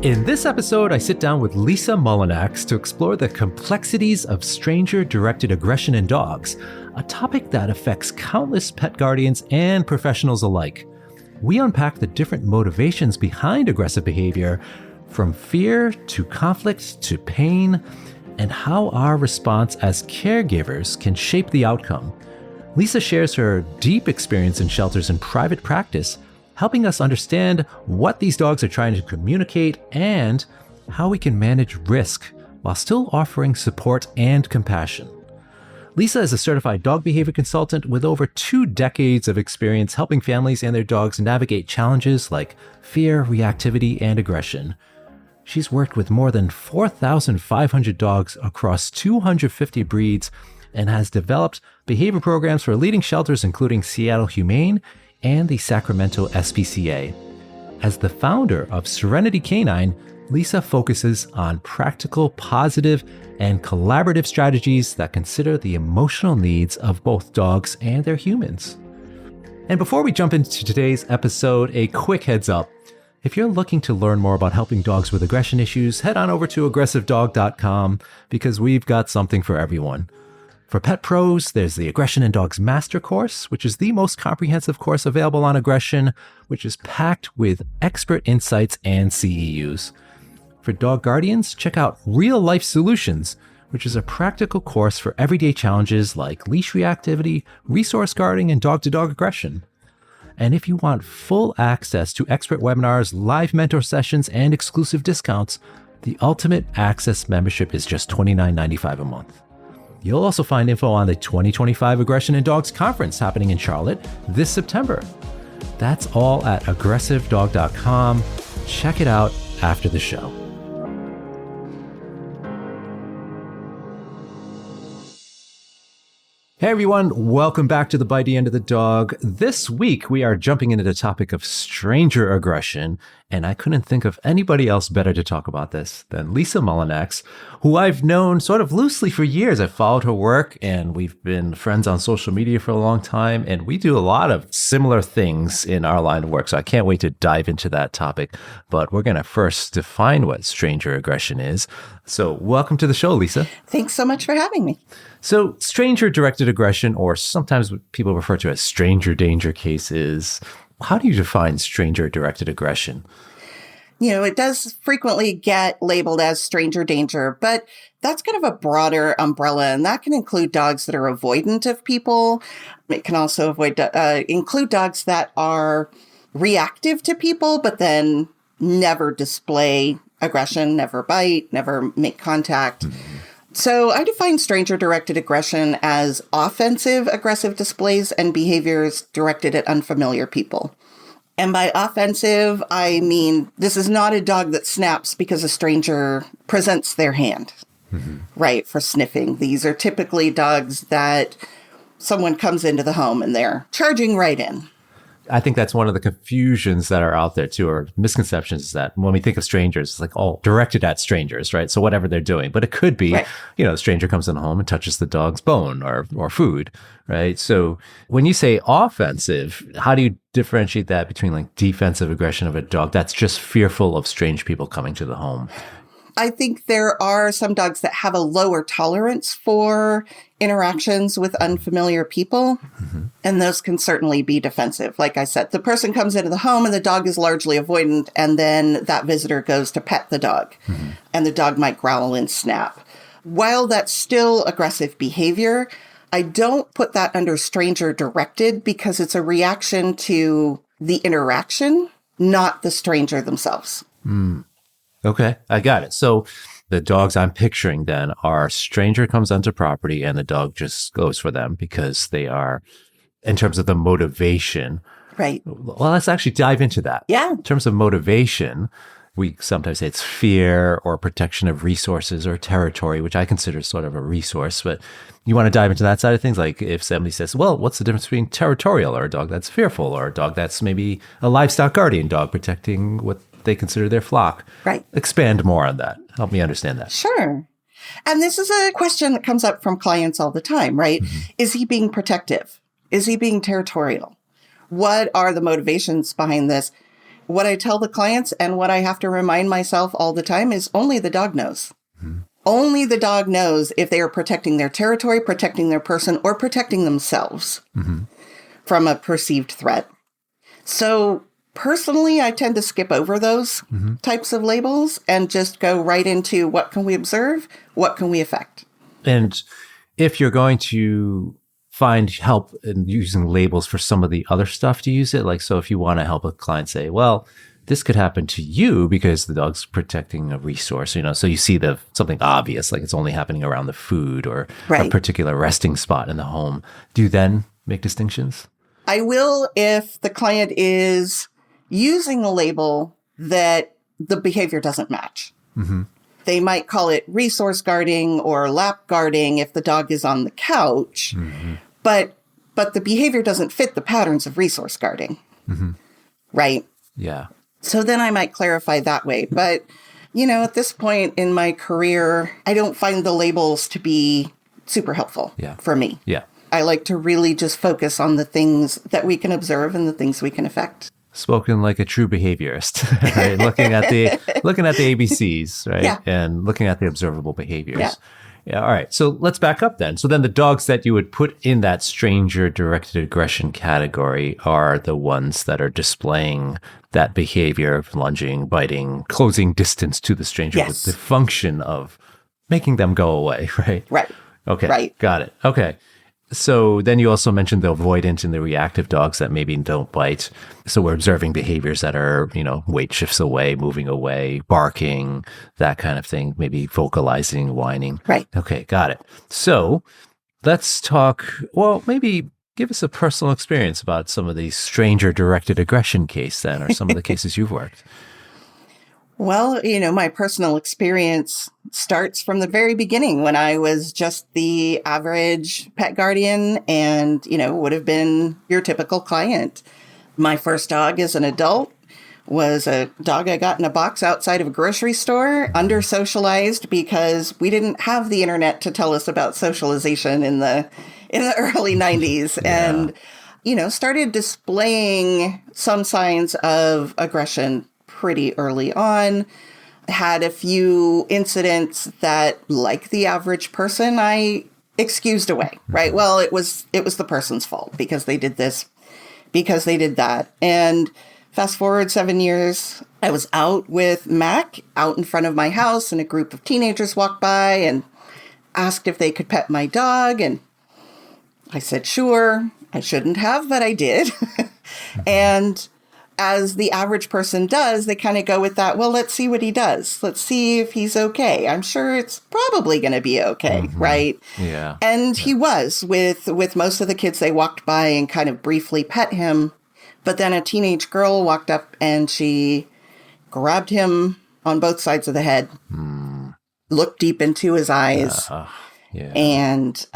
In this episode, I sit down with Lisa Mullinax to explore the complexities of stranger-directed aggression in dogs, a topic that affects countless pet guardians and professionals alike. We unpack the different motivations behind aggressive behavior, from fear to conflict to pain, and how our response as caregivers can shape the outcome. Lisa shares her deep experience in shelters and private practice, helping us understand what these dogs are trying to communicate and how we can manage risk while still offering support and compassion. Lisa is a certified dog behavior consultant with over 2 decades of experience helping families and their dogs navigate challenges like fear, reactivity, and aggression. She's worked with more than 4,500 dogs across 250 breeds and has developed behavior programs for leading shelters including Seattle Humane and the Sacramento SPCA. As the founder of Serenity Canine, Lisa focuses on practical, positive, and collaborative strategies that consider the emotional needs of both dogs and their humans. And before we jump into today's episode, a quick heads up. If you're looking to learn more about helping dogs with aggression issues, head on over to aggressivedog.com because we've got something for everyone. For pet pros, there's the Aggression in Dogs Master Course, which is the most comprehensive course available on aggression, which is packed with expert insights and CEUs. For dog guardians, check out Real Life Solutions, which is a practical course for everyday challenges like leash reactivity, resource guarding, and dog-to-dog aggression. And if you want full access to expert webinars, live mentor sessions, and exclusive discounts, the Ultimate Access membership is just $29.95 a month. You'll also find info on the 2025 Aggression in Dogs Conference happening in Charlotte this September. That's all at aggressivedog.com. Check it out after the show. Hey everyone, welcome back to the Bitey End of the Dog. This week we are jumping into the topic of stranger aggression, and I couldn't think of anybody else better to talk about this than Lisa Mullinax, who I've known sort of loosely for years. I've followed her work and we've been friends on social media for a long time, and we do a lot of similar things in our line of work, so I can't wait to dive into that topic. But we're going to first define what stranger aggression is. So welcome to the show, Lisa. Thanks so much for having me. So stranger-directed aggression, or sometimes what people refer to as stranger danger cases, how do you define stranger-directed aggression? You know, it does frequently get labeled as stranger danger, but that's kind of a broader umbrella, and that can include dogs that are avoidant of people. It can also include dogs that are reactive to people, but then never display aggression, never bite, never make contact. Mm-hmm. So I define stranger-directed aggression as offensive aggressive displays and behaviors directed at unfamiliar people. And by offensive, I mean this is not a dog that snaps because a stranger presents their hand, right, for sniffing. These are typically dogs that someone comes into the home and they're charging right in. I think that's one of the confusions that are out there too, or misconceptions, is that when we think of strangers, it's like, oh, directed at strangers, right? So whatever they're doing, but it could be, right. A stranger comes in the home and touches the dog's bone or food, right? So when you say offensive, how do you differentiate that between like defensive aggression of a dog that's just fearful of strange people coming to the home? I think there are some dogs that have a lower tolerance for interactions with unfamiliar people, and those can certainly be defensive. Like I said, the person comes into the home and the dog is largely avoidant, and then that visitor goes to pet the dog, and the dog might growl and snap. While that's still aggressive behavior, I don't put that under stranger-directed because it's a reaction to the interaction, not the stranger themselves. Okay, I got it. So the dogs I'm picturing then are stranger comes onto property and the dog just goes for them because they are, in terms of the motivation. Right. Well, let's actually dive into that. Yeah. In terms of motivation, we sometimes say it's fear or protection of resources or territory, which I consider sort of a resource. But you want to dive into that side of things? Like if somebody says, well, what's the difference between territorial or a dog that's fearful or a dog that's maybe a livestock guardian dog protecting what they consider their flock? Right. Expand more on that. Help me understand that. Sure. And this is a question that comes up from clients all the time, right? Is he being protective? Is he being territorial? What are the motivations behind this? what I tell the clients and what I have to remind myself all the time is only the dog knows. Only the dog knows if they are protecting their territory, protecting their person, or protecting themselves from a perceived threat. So personally, I tend to skip over those types of labels and just go right into what can we observe, what can we affect. And if you're going to find help in using labels for some of the other stuff, do you use it? Like, so if you want to help a client say, well, this could happen to you because the dog's protecting a resource, so you see something obvious, like it's only happening around the food or a particular resting spot in the home. Do you then make distinctions? I will if the client is using a label that the behavior doesn't match. They might call it resource guarding or lap guarding if the dog is on the couch, but the behavior doesn't fit the patterns of resource guarding, right? Yeah. So then I might clarify that way. But, at this point in my career, I don't find the labels to be super helpful for me. Yeah. I like to really just focus on the things that we can observe and the things we can affect. Spoken like a true behaviorist, right? looking at the ABCs, right? Yeah. And looking at the observable behaviors. Yeah. All right. So let's back up then. So then the dogs that you would put in that stranger directed aggression category are the ones that are displaying that behavior of lunging, biting, closing distance to the stranger with the function of making them go away, right? Right. Okay. Right. Got it. Okay. So then you also mentioned the avoidant and the reactive dogs that maybe don't bite. So we're observing behaviors that are, weight shifts away, moving away, barking, that kind of thing, maybe vocalizing, whining. Right. Okay, got it. So let's talk, maybe give us a personal experience about some of these stranger-directed aggression case then, or some of the cases you've worked. Well, my personal experience starts from the very beginning when I was just the average pet guardian and, would have been your typical client. My first dog as an adult was a dog I got in a box outside of a grocery store, under-socialized because we didn't have the internet to tell us about socialization in the early 90s. And, started displaying some signs of aggression pretty early on. Had a few incidents that, like the average person, I excused away, right? Well, it was the person's fault because they did this, because they did that. And fast forward 7 years, I was out with Mac out in front of my house and a group of teenagers walked by and asked if they could pet my dog. And I said, sure. I shouldn't have, but I did. And as the average person does, they kind of go with that, well, let's see what he does. Let's see if he's okay. I'm sure it's probably going to be okay, right? Yeah. And he was with most of the kids. They walked by and kind of briefly pet him. But then a teenage girl walked up and she grabbed him on both sides of the head, looked deep into his eyes. And,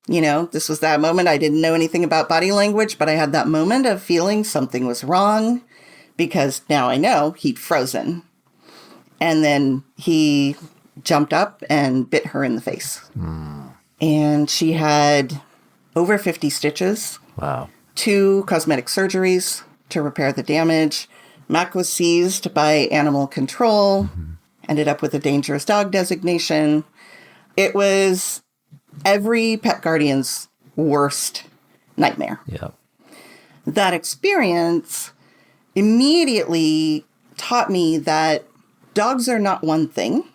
this was that moment. I didn't know anything about body language, but I had that moment of feeling something was wrong because now I know he'd frozen. And then he jumped up and bit her in the face. And she had over 50 stitches. Wow. 2 cosmetic surgeries to repair the damage. Mac was seized by animal control, ended up with a dangerous dog designation. It was every pet guardian's worst nightmare. Yeah. That experience immediately taught me that dogs are not one thing.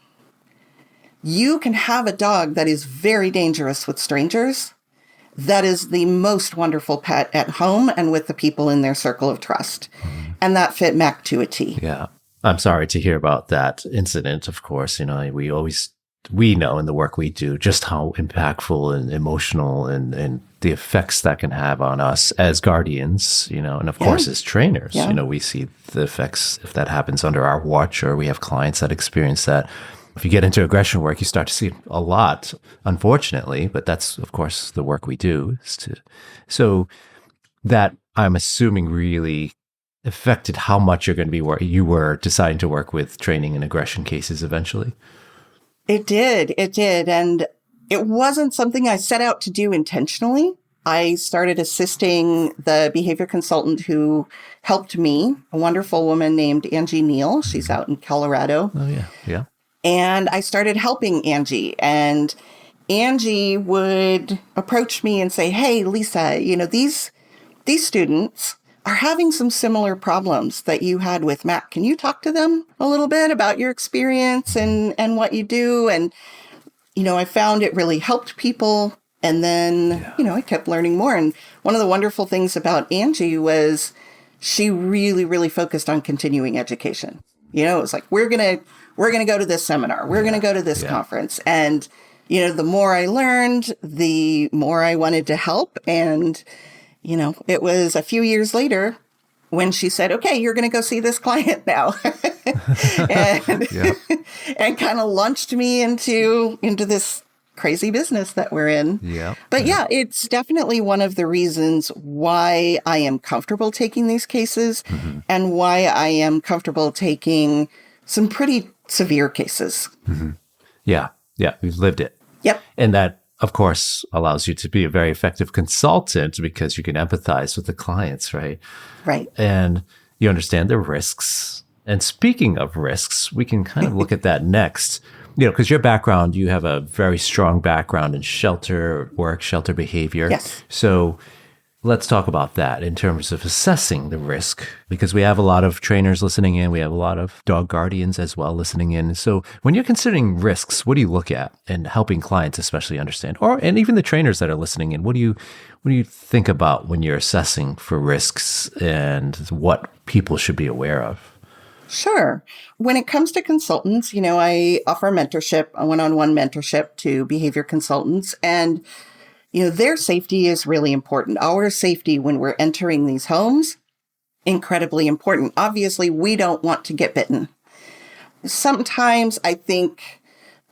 You can have a dog that is very dangerous with strangers. That is the most wonderful pet at home and with the people in their circle of trust. And that fit Mac to a T. Yeah. I'm sorry to hear about that incident, of course. We know in the work we do just how impactful and emotional and the effects that can have on us as guardians, and of course as trainers. We see the effects if that happens under our watch or we have clients that experience that. If you get into aggression work, you start to see a lot, unfortunately, but that's, of course, the work we do. So that, I'm assuming, really affected how much you're going to be you were deciding to work with training and aggression cases eventually. It did. And it wasn't something I set out to do intentionally. I started assisting the behavior consultant who helped me, a wonderful woman named Angie Neal. She's out in Colorado. Oh, yeah. Yeah. And I started helping Angie. And Angie would approach me and say, hey, Lisa, these students are having some similar problems that you had with Matt. Can you talk to them a little bit about your experience and what you do? And, I found it really helped people. And then, I kept learning more. And one of the wonderful things about Angie was she really, really focused on continuing education. It was like, we're going to go to this seminar. We're going to go to this conference. And, the more I learned, the more I wanted to help. And, it was a few years later when she said, okay, you're going to go see this client now. And kind of launched me into this crazy business that we're in. Yeah. But it's definitely one of the reasons why I am comfortable taking these cases and why I am comfortable taking some pretty severe cases. Yeah. Yeah. We've lived it. Yep. And that, of course, allows you to be a very effective consultant because you can empathize with the clients, right? Right. And you understand the risks. And speaking of risks, we can kind of look at that next. Because your background, you have a very strong background in shelter work, shelter behavior. Yes. So let's talk about that in terms of assessing the risk, because we have a lot of trainers listening in. We have a lot of dog guardians as well listening in. So when you're considering risks, what do you look at and helping clients especially understand, and even the trainers that are listening in, what do you think about when you're assessing for risks and what people should be aware of? Sure. When it comes to consultants, I offer mentorship, a one-on-one mentorship to behavior consultants, and their safety is really important. Our safety when we're entering these homes, incredibly important. Obviously, we don't want to get bitten. Sometimes I think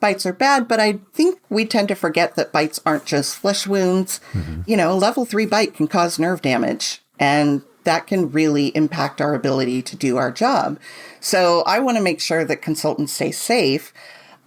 bites are bad, but I think we tend to forget that bites aren't just flesh wounds. A level 3 bite can cause nerve damage, and that can really impact our ability to do our job. So I want to make sure that consultants stay safe.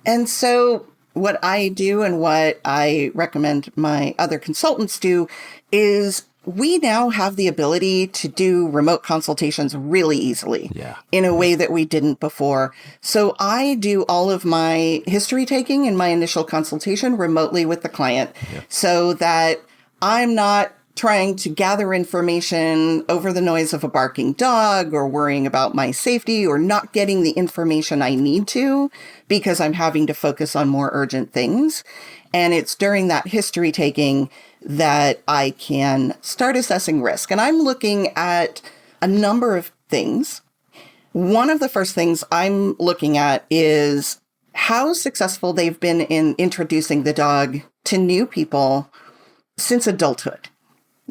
And so what I do and what I recommend my other consultants do is we now have the ability to do remote consultations really easily in a way that we didn't before. So I do all of my history taking and my initial consultation remotely with the client so that I'm not trying to gather information over the noise of a barking dog or worrying about my safety or not getting the information I need to because I'm having to focus on more urgent things. And it's during that history taking that I can start assessing risk. And I'm looking at a number of things. One of the first things I'm looking at is how successful they've been in introducing the dog to new people since adulthood.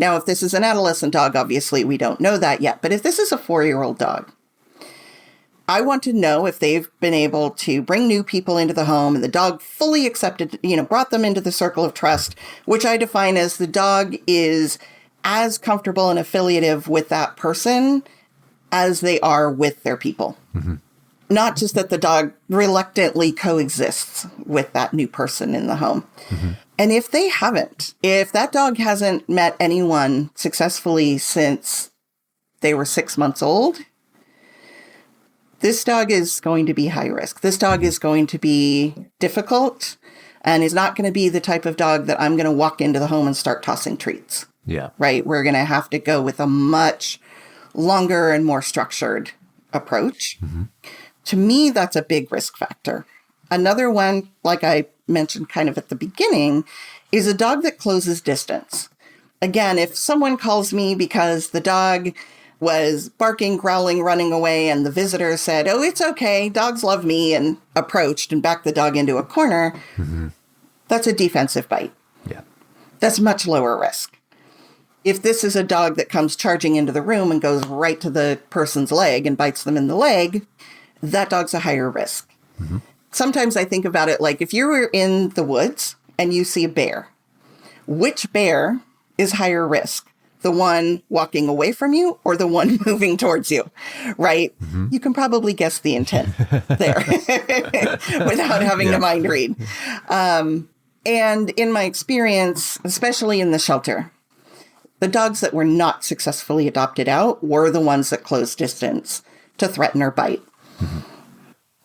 Now, if this is an adolescent dog, obviously we don't know that yet. But if this is a 4-year-old dog, I want to know if they've been able to bring new people into the home and the dog fully accepted, brought them into the circle of trust, which I define as the dog is as comfortable and affiliative with that person as they are with their people. Not just that the dog reluctantly coexists with that new person in the home. And if they haven't, if that dog hasn't met anyone successfully since they were 6 months old, this dog is going to be high risk. This dog is going to be difficult and is not going to be the type of dog that I'm going to walk into the home and start tossing treats. Right? We're going to have to go with a much longer and more structured approach. To me, that's a big risk factor. Another one, like I mentioned kind of at the beginning, is a dog that closes distance. Again, if someone calls me because the dog was barking, growling, running away, and the visitor said, oh, it's okay, dogs love me, and approached and backed the dog into a corner, that's a defensive bite. That's much lower risk. If this is a dog that comes charging into the room and goes right to the person's leg and bites them in the leg, that dog's a higher risk. Sometimes I think about it like if you were in the woods and you see a bear, which bear is higher risk? The one walking away from you or the one moving towards you, right? You can probably guess the intent there without having to mind read. And in my experience, especially in the shelter, The dogs that were not successfully adopted out were the ones that closed distance to threaten or bite.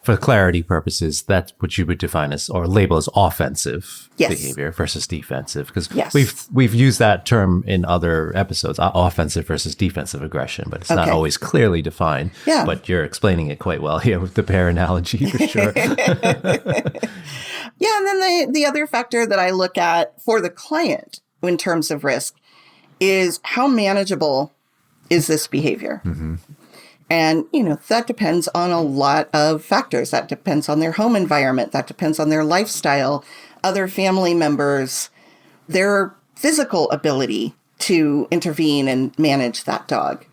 For clarity purposes, that's what you would define as or label as offensive Yes. behavior versus defensive. Because Yes. we've used that term in other episodes, offensive versus defensive aggression, but it's not Okay. always clearly defined. Yeah. But you're explaining it quite well here with the bear analogy for sure. Yeah, and then the other factor that I look at for the client in terms of risk is how manageable is this behavior? And, that depends on a lot of factors. That depends on their home environment. That depends on their lifestyle, other family members, their physical ability to intervene and manage that dog.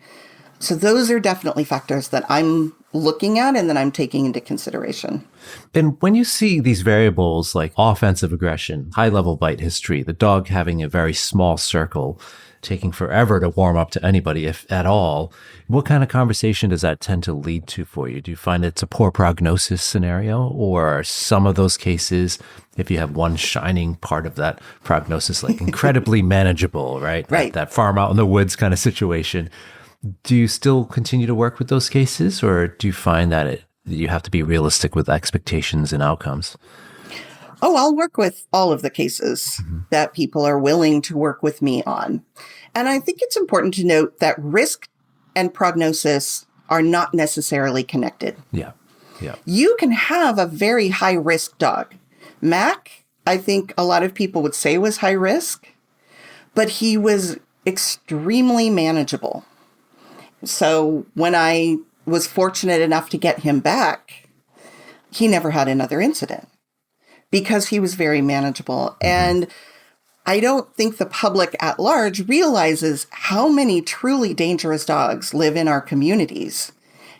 So those are definitely factors that I'm looking at and that I'm taking into consideration. And when you see these variables like offensive aggression, high level bite history, the dog having a very small circle, taking forever to warm up to anybody, if at all, what kind of conversation does that tend to lead to for you? Do you find it's a poor prognosis scenario, or are some of those cases, if you have one shining part of that prognosis, like incredibly manageable, right? Right. That farm out in the woods kind of situation. Do you still continue to work with those cases, or do you find that you have to be realistic with expectations and outcomes? Oh, I'll work with all of the cases that people are willing to work with me on. And I think it's important to note that risk and prognosis are not necessarily connected. Yeah. Yeah. You can have a very high risk dog. Mac, I think a lot of people would say was high risk, but he was extremely manageable. So when I was fortunate enough to get him back, he never had another incident because he was very manageable. And I don't think the public at large realizes how many truly dangerous dogs live in our communities.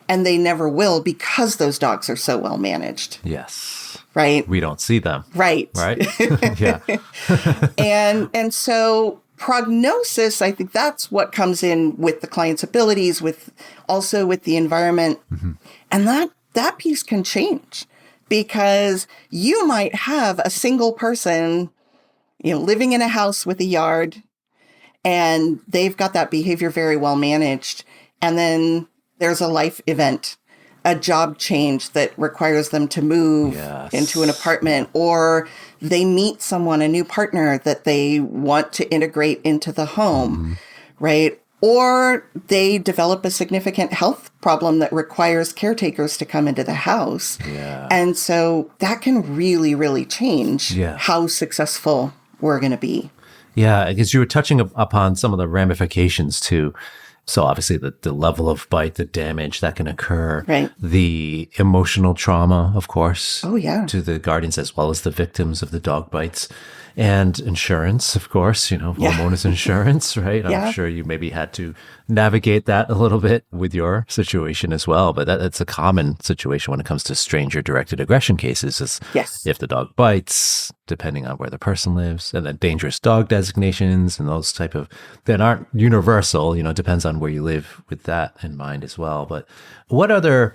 And they never will because those dogs are so well managed. Yes. Right? We don't see them. Right. Right? Yeah. And so prognosis, I think that's what comes in with the client's abilities, also with the environment. And that piece can change because you might have a single person, living in a house with a yard, and they've got that behavior very well managed. And then there's a life event, a job change that requires them to move into an apartment, or they meet someone, a new partner that they want to integrate into the home, right? Or they develop a significant health problem that requires caretakers to come into the house. Yeah. And so that can really, really change Yeah. how successful we're going to be. Yeah, because you were touching upon some of the ramifications too. So obviously the level of bite, the damage that can occur, Right. the emotional trauma, of course, Oh, yeah. to the guardians as well as the victims of the dog bites, and insurance, of course, homeowners insurance, right? Yeah. I'm sure you maybe had to navigate that a little bit with your situation as well, but that's a common situation when it comes to stranger-directed aggression cases is Yes. if the dog bites, depending on where the person lives, and then dangerous dog designations and those type of, that aren't universal, depends on where you live with that in mind as well. But what other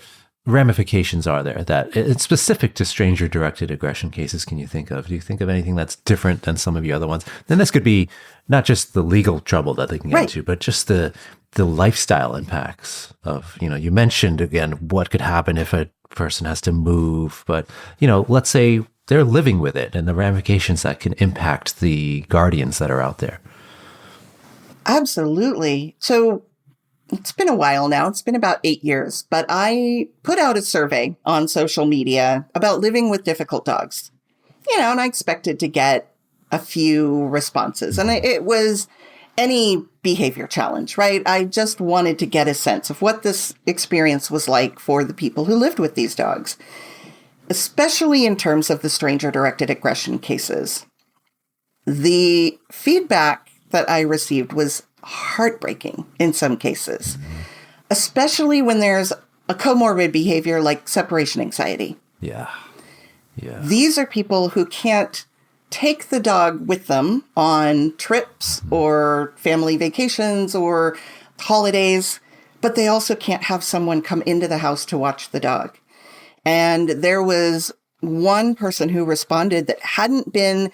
ramifications are there that it's specific to stranger directed aggression cases can you think of? Do you think of anything that's different than some of your other ones? Then this could be not just the legal trouble that they can get into, but just the lifestyle impacts of, you mentioned again, what could happen if a person has to move, but, let's say they're living with it and the ramifications that can impact the guardians that are out there. Absolutely. So it's been a while now. It's been about 8 years, but I put out a survey on social media about living with difficult dogs, and I expected to get a few responses. And it was any behavior challenge, right? I just wanted to get a sense of what this experience was like for the people who lived with these dogs, especially in terms of the stranger-directed aggression cases. The feedback that I received was heartbreaking in some cases, especially when there's a comorbid behavior like separation anxiety. Yeah. Yeah. These are people who can't take the dog with them on trips or family vacations or holidays, but they also can't have someone come into the house to watch the dog. And there was one person who responded that hadn't been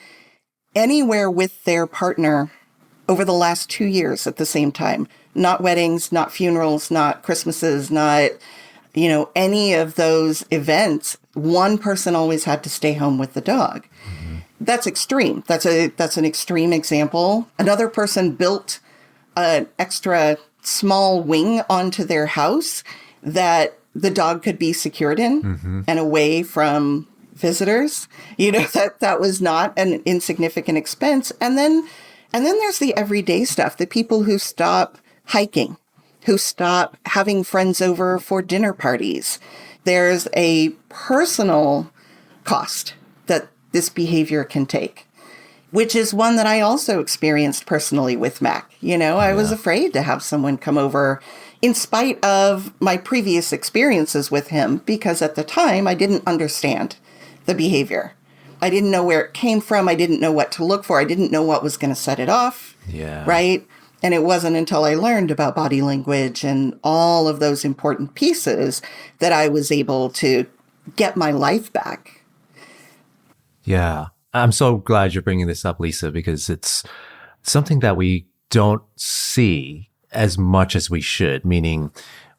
anywhere with their partner over the last 2 years at the same time. Not weddings, not funerals, not Christmases, not, any of those events. One person always had to stay home with the dog. That's extreme. That's an extreme example. Another person built an extra small wing onto their house that the dog could be secured in and away from visitors. That was not an insignificant expense. And then there's the everyday stuff, the people who stop hiking, who stop having friends over for dinner parties. There's a personal cost that this behavior can take, which is one that I also experienced personally with Mac. I was afraid to have someone come over in spite of my previous experiences with him, because at the time I didn't understand the behavior. I didn't know where it came from. I didn't know what to look for. I didn't know what was going to set it off. Yeah. Right. And it wasn't until I learned about body language and all of those important pieces that I was able to get my life back. Yeah. I'm so glad you're bringing this up, Lisa, because it's something that we don't see as much as we should, meaning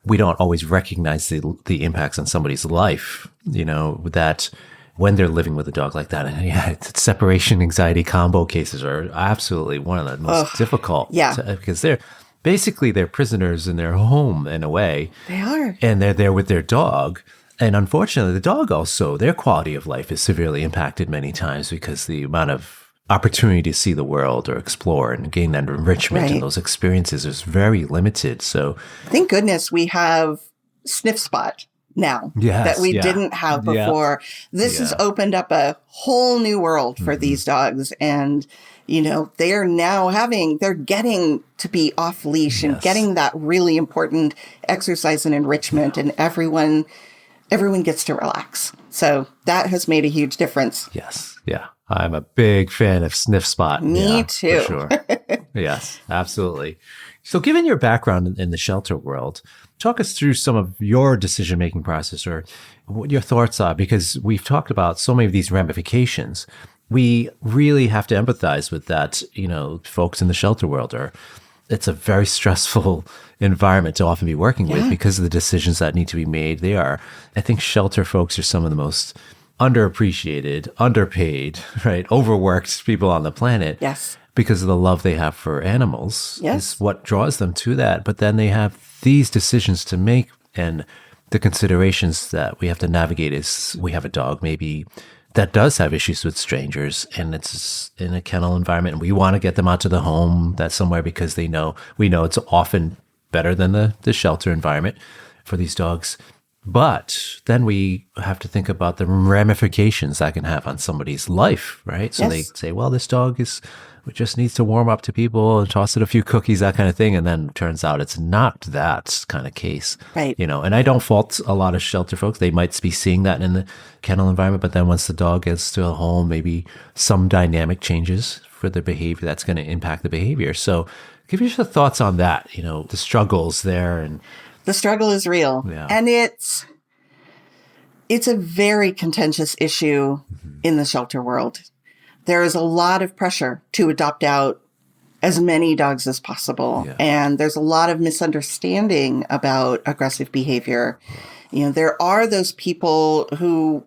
we don't always recognize the impacts on somebody's life, that when they're living with a dog like that. And separation anxiety combo cases are absolutely one of the most difficult. Yeah. Because they're prisoners in their home in a way. They are. And they're there with their dog. And unfortunately, the dog also, their quality of life is severely impacted many times because the amount of opportunity to see the world or explore and gain that enrichment and those experiences is very limited. So thank goodness we have Sniff Spot now that we didn't have before. This has opened up a whole new world for these dogs. And, they are now they're getting to be off leash and getting that really important exercise and enrichment, and everyone gets to relax. So that has made a huge difference. Yes. Yeah. I'm a big fan of Sniff Spot. Me too. For sure. Yes, absolutely. So given your background in the shelter world, talk us through some of your decision-making process or what your thoughts are, because we've talked about so many of these ramifications. We really have to empathize with that, folks in the shelter world it's a very stressful environment to often be working with because of the decisions that need to be made. I think shelter folks are some of the most underappreciated, underpaid, right, overworked people on the planet. Yes. Because of the love they have for animals is what draws them to that. But then they have these decisions to make, and the considerations that we have to navigate is we have a dog maybe that does have issues with strangers, and it's in a kennel environment, and we want to get them out to the home that's somewhere because we know it's often better than the shelter environment for these dogs. But then we have to think about the ramifications that can have on somebody's life, right? So they say, well, this dog it just needs to warm up to people and toss it a few cookies, that kind of thing. And then it turns out it's not that kind of case. Right. And I don't fault a lot of shelter folks. They might be seeing that in the kennel environment, but then once the dog gets to a home, maybe some dynamic changes for their behavior that's going to impact the behavior. So give us your thoughts on that, the struggles there. And the struggle is real. Yeah. And it's a very contentious issue in the shelter world. There is a lot of pressure to adopt out as many dogs as possible. Yeah. And there's a lot of misunderstanding about aggressive behavior. There are those people who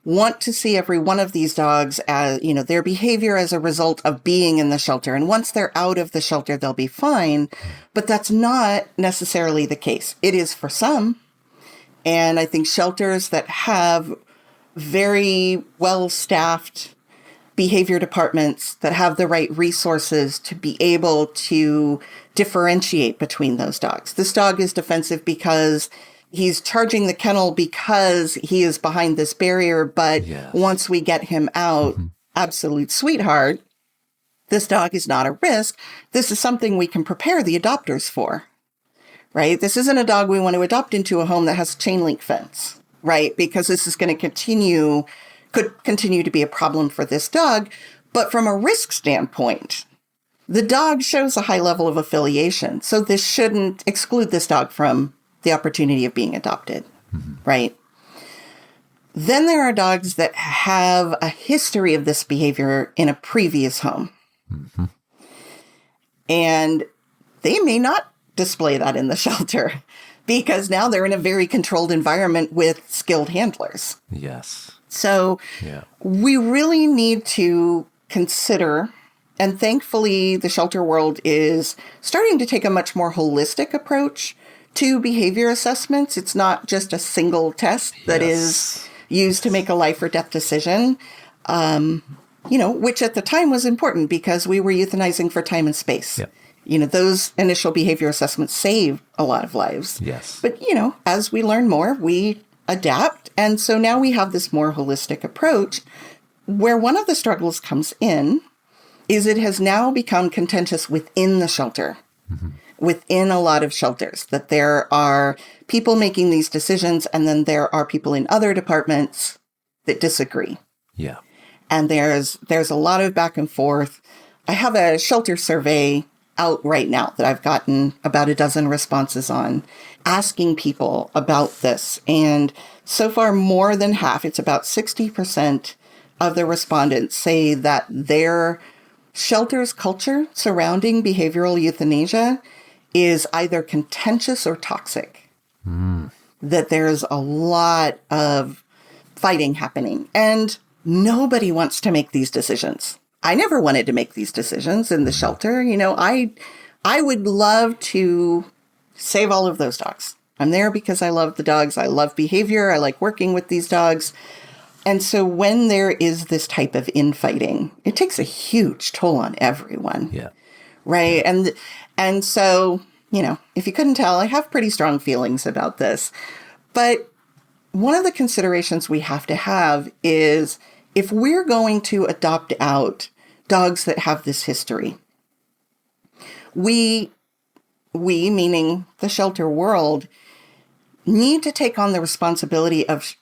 want to see every one of these dogs as, their behavior as a result of being in the shelter. And once they're out of the shelter, they'll be fine. But that's not necessarily the case. It is for some. And I think shelters that have very well-staffed behavior departments that have the right resources to be able to differentiate between those dogs. This dog is defensive because he's charging the kennel because he is behind this barrier. But once we get him out, absolute sweetheart, this dog is not a risk. This is something we can prepare the adopters for, right? This isn't a dog we want to adopt into a home that has a chain link fence, right? Because this is going to could continue to be a problem for this dog. But from a risk standpoint, the dog shows a high level of affiliation. So this shouldn't exclude this dog from the opportunity of being adopted, right? Then there are dogs that have a history of this behavior in a previous home. And they may not display that in the shelter because now they're in a very controlled environment with skilled handlers. Yes. So we really need to consider, and thankfully the shelter world is starting to take a much more holistic approach to behavior assessments. It's not just a single test that is used to make a life or death decision, which at the time was important because we were euthanizing for time and space. Yep. Those initial behavior assessments save a lot of lives. Yes. But, as we learn more, we adapt. And so now we have this more holistic approach where one of the struggles comes in is it has now become contentious within the shelter, within a lot of shelters, that there are people making these decisions and then there are people in other departments that disagree. Yeah. And there's a lot of back and forth. I have a shelter survey out right now that I've gotten about a dozen responses on, asking people about this. And so far, more than half, it's about 60% of the respondents say that their shelter's culture surrounding behavioral euthanasia is either contentious or toxic. That there's a lot of fighting happening. And nobody wants to make these decisions. I never wanted to make these decisions in the shelter. I would love to save all of those dogs. I'm there because I love the dogs. I love behavior. I like working with these dogs. And so when there is this type of infighting, it takes a huge toll on everyone. Yeah. Right. And so, if you couldn't tell, I have pretty strong feelings about this. But one of the considerations we have to have is if we're going to adopt out dogs that have this history, we, meaning the shelter world, need to take on the responsibility of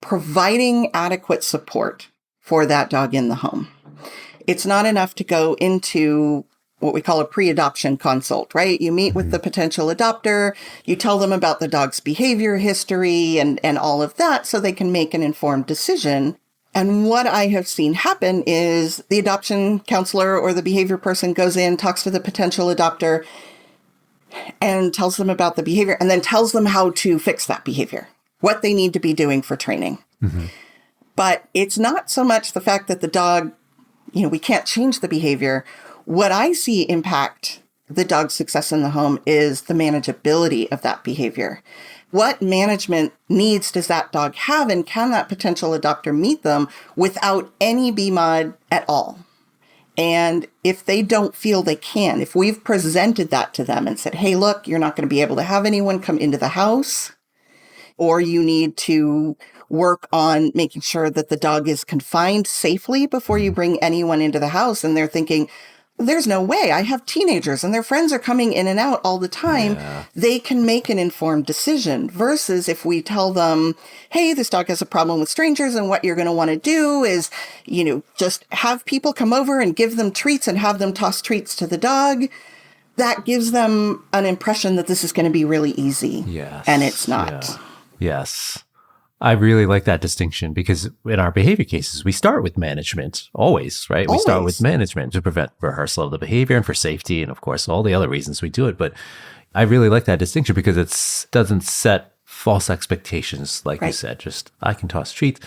providing adequate support for that dog in the home. It's not enough to go into what we call a pre-adoption consult, right? You meet with the potential adopter, you tell them about the dog's behavior history and all of that so they can make an informed decision. And what I have seen happen is the adoption counselor or the behavior person goes in, talks to the potential adopter, and tells them about the behavior, and then tells them how to fix that behavior, what they need to be doing for training. But it's not so much the fact that the dog, we can't change the behavior. What I see impact the dog's success in the home is the manageability of that behavior. What management needs does that dog have, and can that potential adopter meet them without any BMOD at all? And if they don't feel they can, if we've presented that to them and said, hey, look, you're not going to be able to have anyone come into the house, or you need to work on making sure that the dog is confined safely before you bring anyone into the house, and they're thinking, there's no way. I have teenagers and their friends are coming in and out all the time. Yeah. They can make an informed decision versus if we tell them, hey, this dog has a problem with strangers and what you're going to want to do is, just have people come over and give them treats and have them toss treats to the dog. That gives them an impression that this is going to be really easy. Yes. And it's not. Yeah. Yes. I really like that distinction because in our behavior cases, we start with management always, right? We start with management to prevent rehearsal of the behavior and for safety and, of course, all the other reasons we do it. But I really like that distinction because it doesn't set false expectations, like you said, just I can toss treats.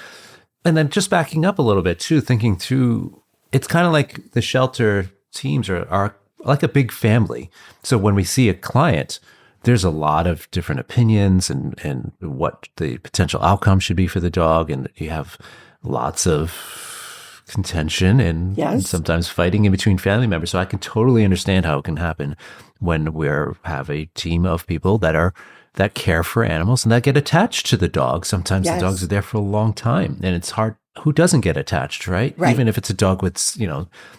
And then just backing up a little bit too, thinking through, it's kind of like the shelter teams are like a big family. So when we see a client, there's a lot of different opinions and what the potential outcome should be for the dog. And you have lots of contention and sometimes fighting in between family members. So I can totally understand how it can happen when we have a team of people that care for animals and that get attached to the dog. Sometimes the dogs are there for a long time and it's hard. Who doesn't get attached, right? Even if it's a dog with,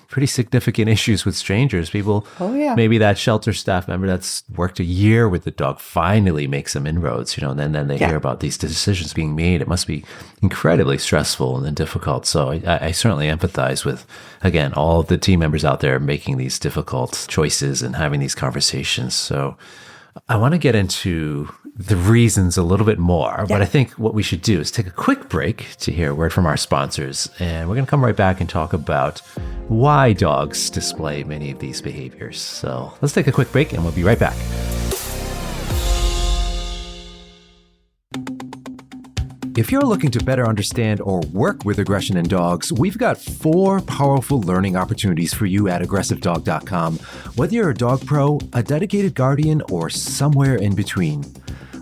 pretty significant issues with strangers, people, maybe that shelter staff member that's worked a year with the dog finally makes some inroads, and then they hear about these decisions being made. It must be incredibly stressful and then difficult. So I certainly empathize with, again, all of the team members out there making these difficult choices and having these conversations. So I want to get into the reasons a little bit more, but I think what we should do is take a quick break to hear a word from our sponsors. And we're going to come right back and talk about why dogs display many of these behaviors. So let's take a quick break and we'll be right back. If you're looking to better understand or work with aggression in dogs, we've got 4 powerful learning opportunities for you at aggressivedog.com, whether you're a dog pro, a dedicated guardian, or somewhere in between.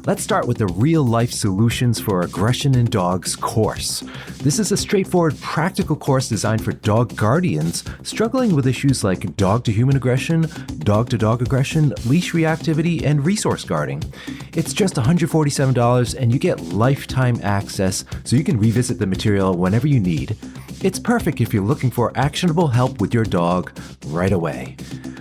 Let's start with the Real Life Solutions for Aggression in Dogs course. This is a straightforward, practical course designed for dog guardians struggling with issues like dog-to-human aggression, dog-to-dog aggression, leash reactivity, and resource guarding. It's just $147 and you get lifetime access so you can revisit the material whenever you need. It's perfect if you're looking for actionable help with your dog right away.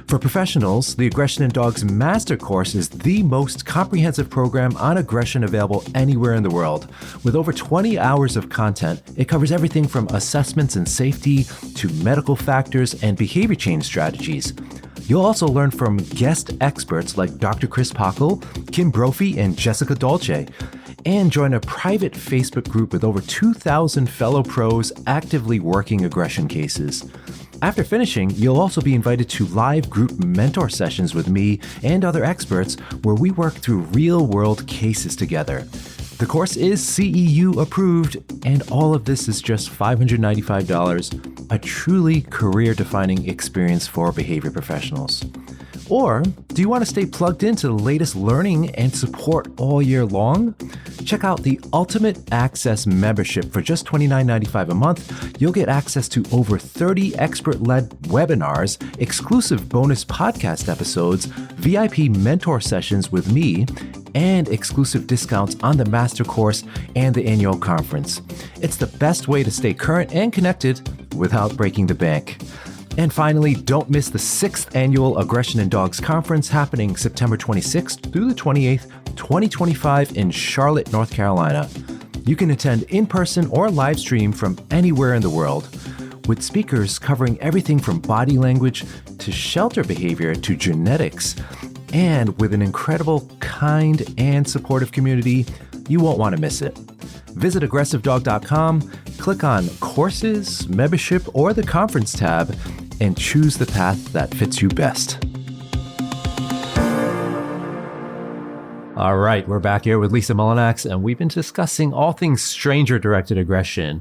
For professionals, the Aggression in Dogs Master Course is the most comprehensive program on aggression available anywhere in the world. With over 20 hours of content, it covers everything from assessments and safety to medical factors and behavior change strategies. You'll also learn from guest experts like Dr. Chris Pockel, Kim Brophy, and Jessica Dolce, and join a private Facebook group with over 2,000 fellow pros actively working aggression cases. After finishing, you'll also be invited to live group mentor sessions with me and other experts where we work through real-world cases together. The course is CEU approved, and all of this is just $595, a truly career-defining experience for behavior professionals. Or do you want to stay plugged into the latest learning and support all year long? Check out the Ultimate Access membership for just $29.95 a month. You'll get access to over 30 expert-led webinars, exclusive bonus podcast episodes, VIP mentor sessions with me, and exclusive discounts on the master course and the annual conference. It's the best way to stay current and connected without breaking the bank. And finally, don't miss the 6th annual Aggression in Dogs Conference happening September 26th through the 28th, 2025 in Charlotte, North Carolina. You can attend in person or live stream from anywhere in the world, with speakers covering everything from body language to shelter behavior to genetics. And with an incredible, kind, and supportive community, you won't want to miss it. Visit aggressivedog.com, click on Courses, Membership, or the Conference tab, and choose the path that fits you best. All right, we're back here with Lisa Mullinax, and we've been discussing all things stranger-directed aggression.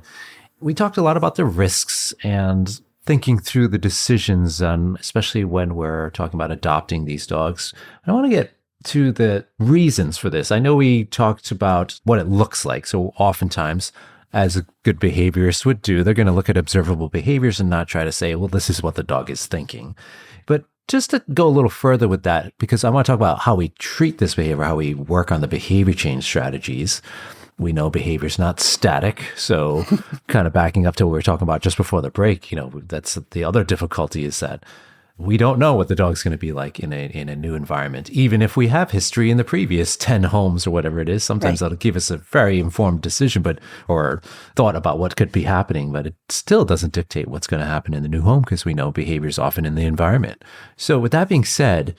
We talked a lot about the risks and thinking through the decisions, especially when we're talking about adopting these dogs. I want to get to the reasons for this. I know we talked about what it looks like. So oftentimes, as a good behaviorist would do, they're going to look at observable behaviors and not try to say, well, this is what the dog is thinking. But just to go a little further with that, because I want to talk about how we treat this behavior, how we work on the behavior change strategies. We know behavior is not static. So kind of backing up to what we were talking about just before the break, that's the other difficulty is that we don't know what the dog's going to be like in a new environment. Even if we have history in the previous 10 homes or whatever it is, sometimes that'll give us a very informed decision, or thought about what could be happening, but it still doesn't dictate what's going to happen in the new home because we know behavior is often in the environment. So with that being said,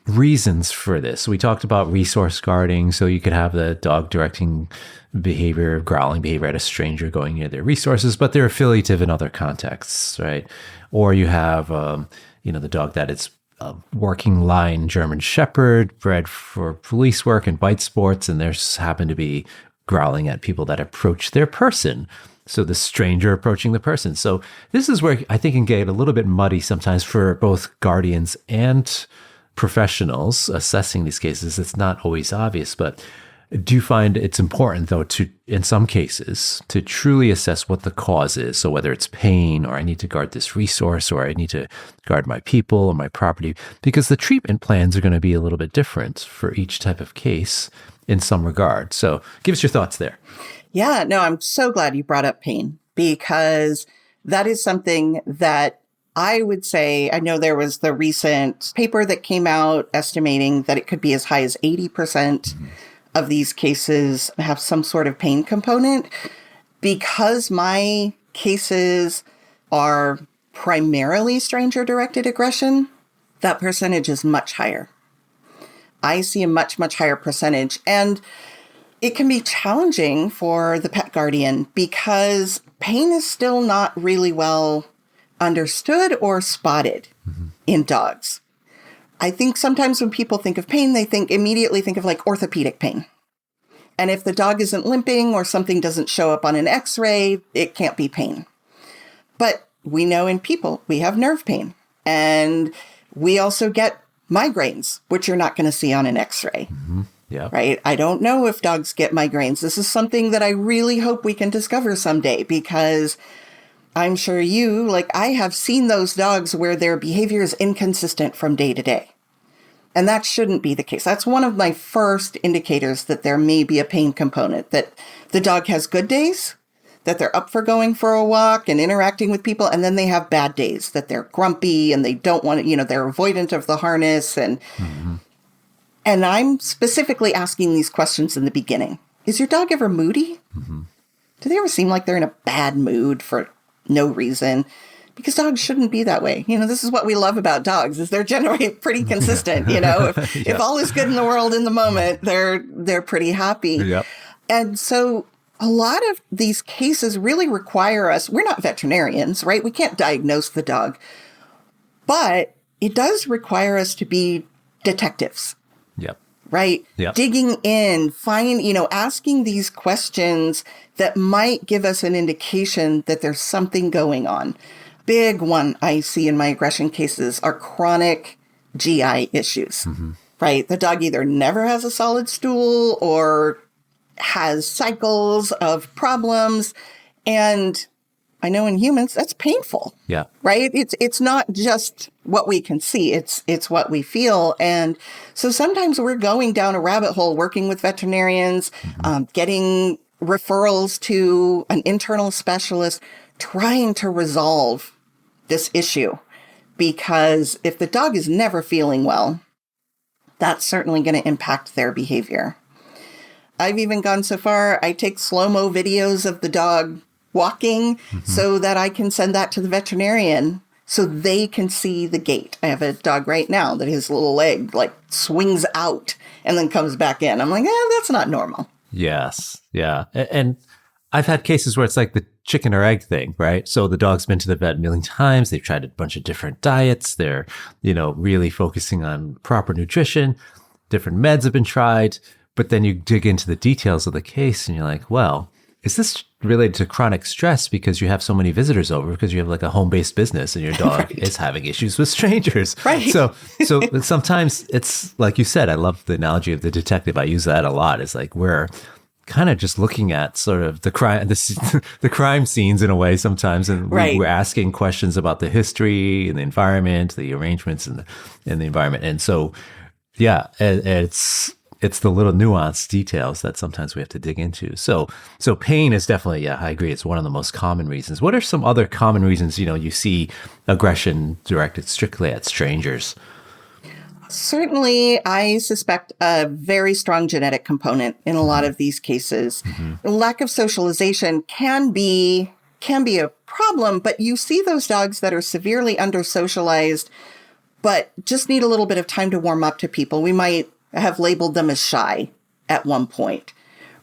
reasons for this. We talked about resource guarding, so you could have the dog directing behavior, growling behavior at a stranger going near their resources, but they're affiliative in other contexts, right? Or you have the dog that is a working line German Shepherd, bred for police work and bite sports, and there's happen to be growling at people that approach their person. So the stranger approaching the person. So this is where I think it can get a little bit muddy sometimes for both guardians and professionals assessing these cases. It's not always obvious, but I do find it's important, though, to, in some cases, to truly assess what the cause is. So whether it's pain, or I need to guard this resource, or I need to guard my people or my property, because the treatment plans are going to be a little bit different for each type of case in some regard. So give us your thoughts there. Yeah, no, I'm so glad you brought up pain, because that is something that I would say, I know there was the recent paper that came out estimating that it could be as high as 80% of these cases have some sort of pain component. Because my cases are primarily stranger-directed aggression, that percentage is much higher. I see a much, much higher percentage. And it can be challenging for the pet guardian because pain is still not really well understood or spotted in dogs. I think sometimes when people think of pain, they immediately think of like orthopedic pain. And if the dog isn't limping or something doesn't show up on an x-ray, it can't be pain. But we know in people, we have nerve pain. And we also get migraines, which you're not going to see on an x-ray. Yeah. Right? I don't know if dogs get migraines. This is something that I really hope we can discover someday, because I'm sure I have seen those dogs where their behavior is inconsistent from day to day. And that shouldn't be the case. That's one of my first indicators that there may be a pain component, that the dog has good days, that they're up for going for a walk and interacting with people, and then they have bad days, that they're grumpy and they don't want to, they're avoidant of the harness. And I'm specifically asking these questions in the beginning. Is your dog ever moody? Do they ever seem like they're in a bad mood for no reason? Because dogs shouldn't be that way. This is what we love about dogs, is they're generally pretty consistent. If all is good in the world in the moment, they're pretty happy. Yep. And so a lot of these cases really require us, we're not veterinarians, right? We can't diagnose the dog, but it does require us to be detectives. Yep. Right? Yep. Digging in, asking these questions that might give us an indication that there's something going on. Big one I see in my aggression cases are chronic GI issues, right? The dog either never has a solid stool or has cycles of problems. And I know in humans, that's painful. Yeah. Right? It's not just what we can see, it's what we feel. And so sometimes we're going down a rabbit hole working with veterinarians, getting referrals to an internal specialist, trying to resolve this issue. Because if the dog is never feeling well, that's certainly going to impact their behavior. I've even gone so far, I take slow-mo videos of the dog walking so that I can send that to the veterinarian so they can see the gait. I have a dog right now that his little leg swings out and then comes back in. I'm like, that's not normal. Yes. Yeah. And I've had cases where it's like the chicken or egg thing, right? So the dog's been to the vet a million times. They've tried a bunch of different diets. They're, really focusing on proper nutrition. Different meds have been tried. But then you dig into the details of the case and you're like, well, is this related to chronic stress because you have so many visitors over, because you have like a home-based business and your dog is having issues with strangers? Right. So sometimes it's like you said, I love the analogy of the detective. I use that a lot. It's like we're kind of just looking at sort of the crime scenes in a way sometimes, and we're asking questions about the history and the environment, the arrangements and the environment. And so, yeah, it's the little nuanced details that sometimes we have to dig into. So pain is definitely, I agree. It's one of the most common reasons. What are some other common reasons, you see aggression directed strictly at strangers? Certainly, I suspect a very strong genetic component in a lot of these cases. Lack of socialization can be a problem, but you see those dogs that are severely under-socialized, but just need a little bit of time to warm up to people. We might have labeled them as shy at one point,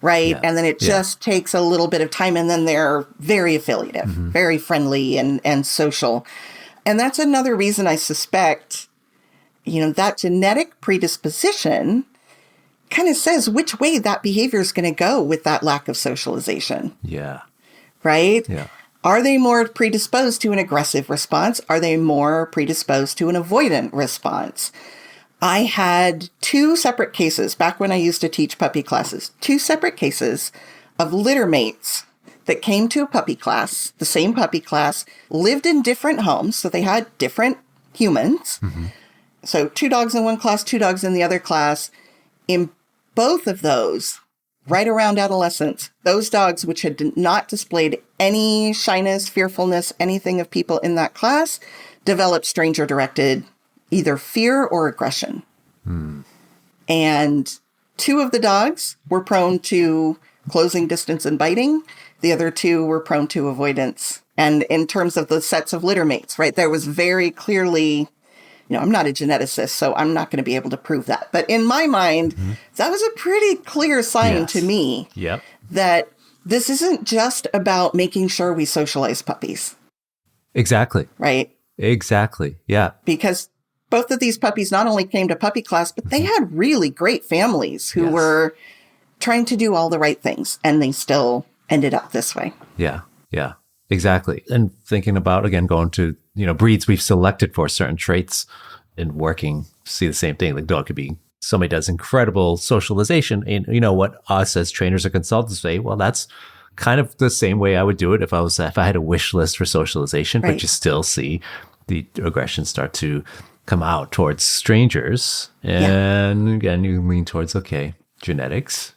right? Yeah. And then it just takes a little bit of time, and then they're very affiliative, very friendly and social. And that's another reason I suspect, that genetic predisposition kind of says which way that behavior is going to go with that lack of socialization. Yeah. Right? Yeah. Are they more predisposed to an aggressive response? Are they more predisposed to an avoidant response? I had 2 separate cases back when I used to teach puppy classes, 2 separate cases of litter mates that came to a puppy class, the same puppy class, lived in different homes. So they had different humans. So 2 dogs in one class, 2 dogs in the other class. In both of those, right around adolescence, those dogs which had not displayed any shyness, fearfulness, anything of people in that class, developed stranger-directed either fear or aggression. And 2 of the dogs were prone to closing distance and biting. The other 2 were prone to avoidance. And in terms of the sets of litter mates, right, there was very clearly, I'm not a geneticist, so I'm not going to be able to prove that. But in my mind, that was a pretty clear sign to me that this isn't just about making sure we socialize puppies. Exactly. right? Exactly. Yeah. Because both of these puppies not only came to puppy class, but they had really great families who Yes. were trying to do all the right things, and they still ended up this way. Yeah. Yeah. Exactly. And thinking about, again, going to, breeds we've selected for certain traits and working, see the same thing. Like dog could be, somebody does incredible socialization. And what us as trainers or consultants say, well, that's kind of the same way I would do it if I had a wish list for socialization, Right. but you still see the aggression start to come out towards strangers. And again, you lean towards, okay, genetics.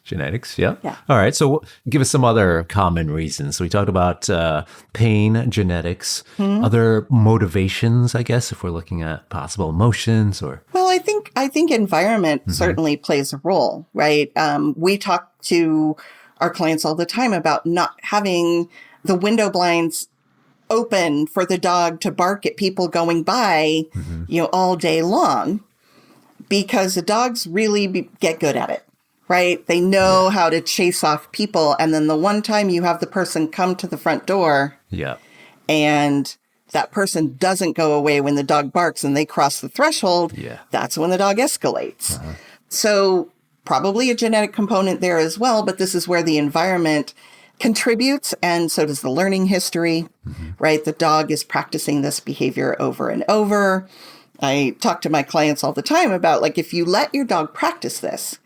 Yeah. All right. So give us some other common reasons. So we talked about pain, genetics, other motivations, I guess, if we're looking at possible emotions or. Well, I think environment certainly plays a role, right? We talk to our clients all the time about not having the window blinds open for the dog to bark at people going by, all day long, because the dogs really get good at it, right? They know how to chase off people. And then the one time you have the person come to the front door and that person doesn't go away when the dog barks and they cross the threshold, that's when the dog escalates. So probably a genetic component there as well, but this is where the environment contributes, and so does the learning history, right? The dog is practicing this behavior over and over. I talk to my clients all the time about, like, if you let your dog practice this,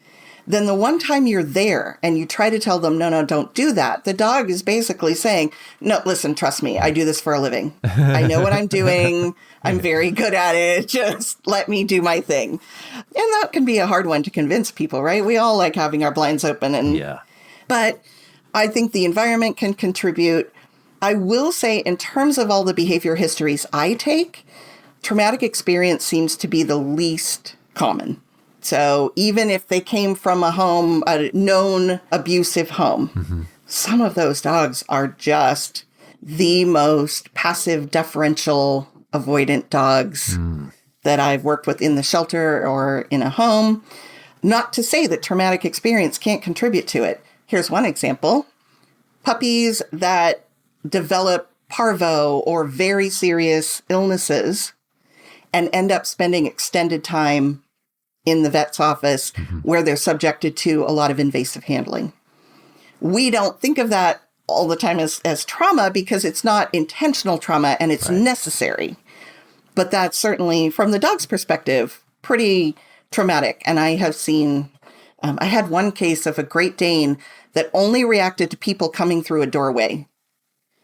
then the one time you're there and you try to tell them, no, don't do that, the dog is basically saying, no, listen, trust me, I do this for a living. I know what I'm doing. I'm very good at it. Just let me do my thing. And that can be a hard one to convince people, right? We all like having our blinds open. But I think the environment can contribute. I will say, in terms of all the behavior histories I take, traumatic experience seems to be the least common. So even if they came from a known abusive home, some of those dogs are just the most passive, deferential, avoidant dogs that I've worked with in the shelter or in a home. Not to say that traumatic experience can't contribute to it. Here's one example. Puppies that develop parvo or very serious illnesses and end up spending extended time in the vet's office where they're subjected to a lot of invasive handling. We don't think of that all the time as trauma because it's not intentional trauma and it's necessary. But that's certainly, from the dog's perspective, pretty traumatic. And I have seen, I had one case of a Great Dane that only reacted to people coming through a doorway.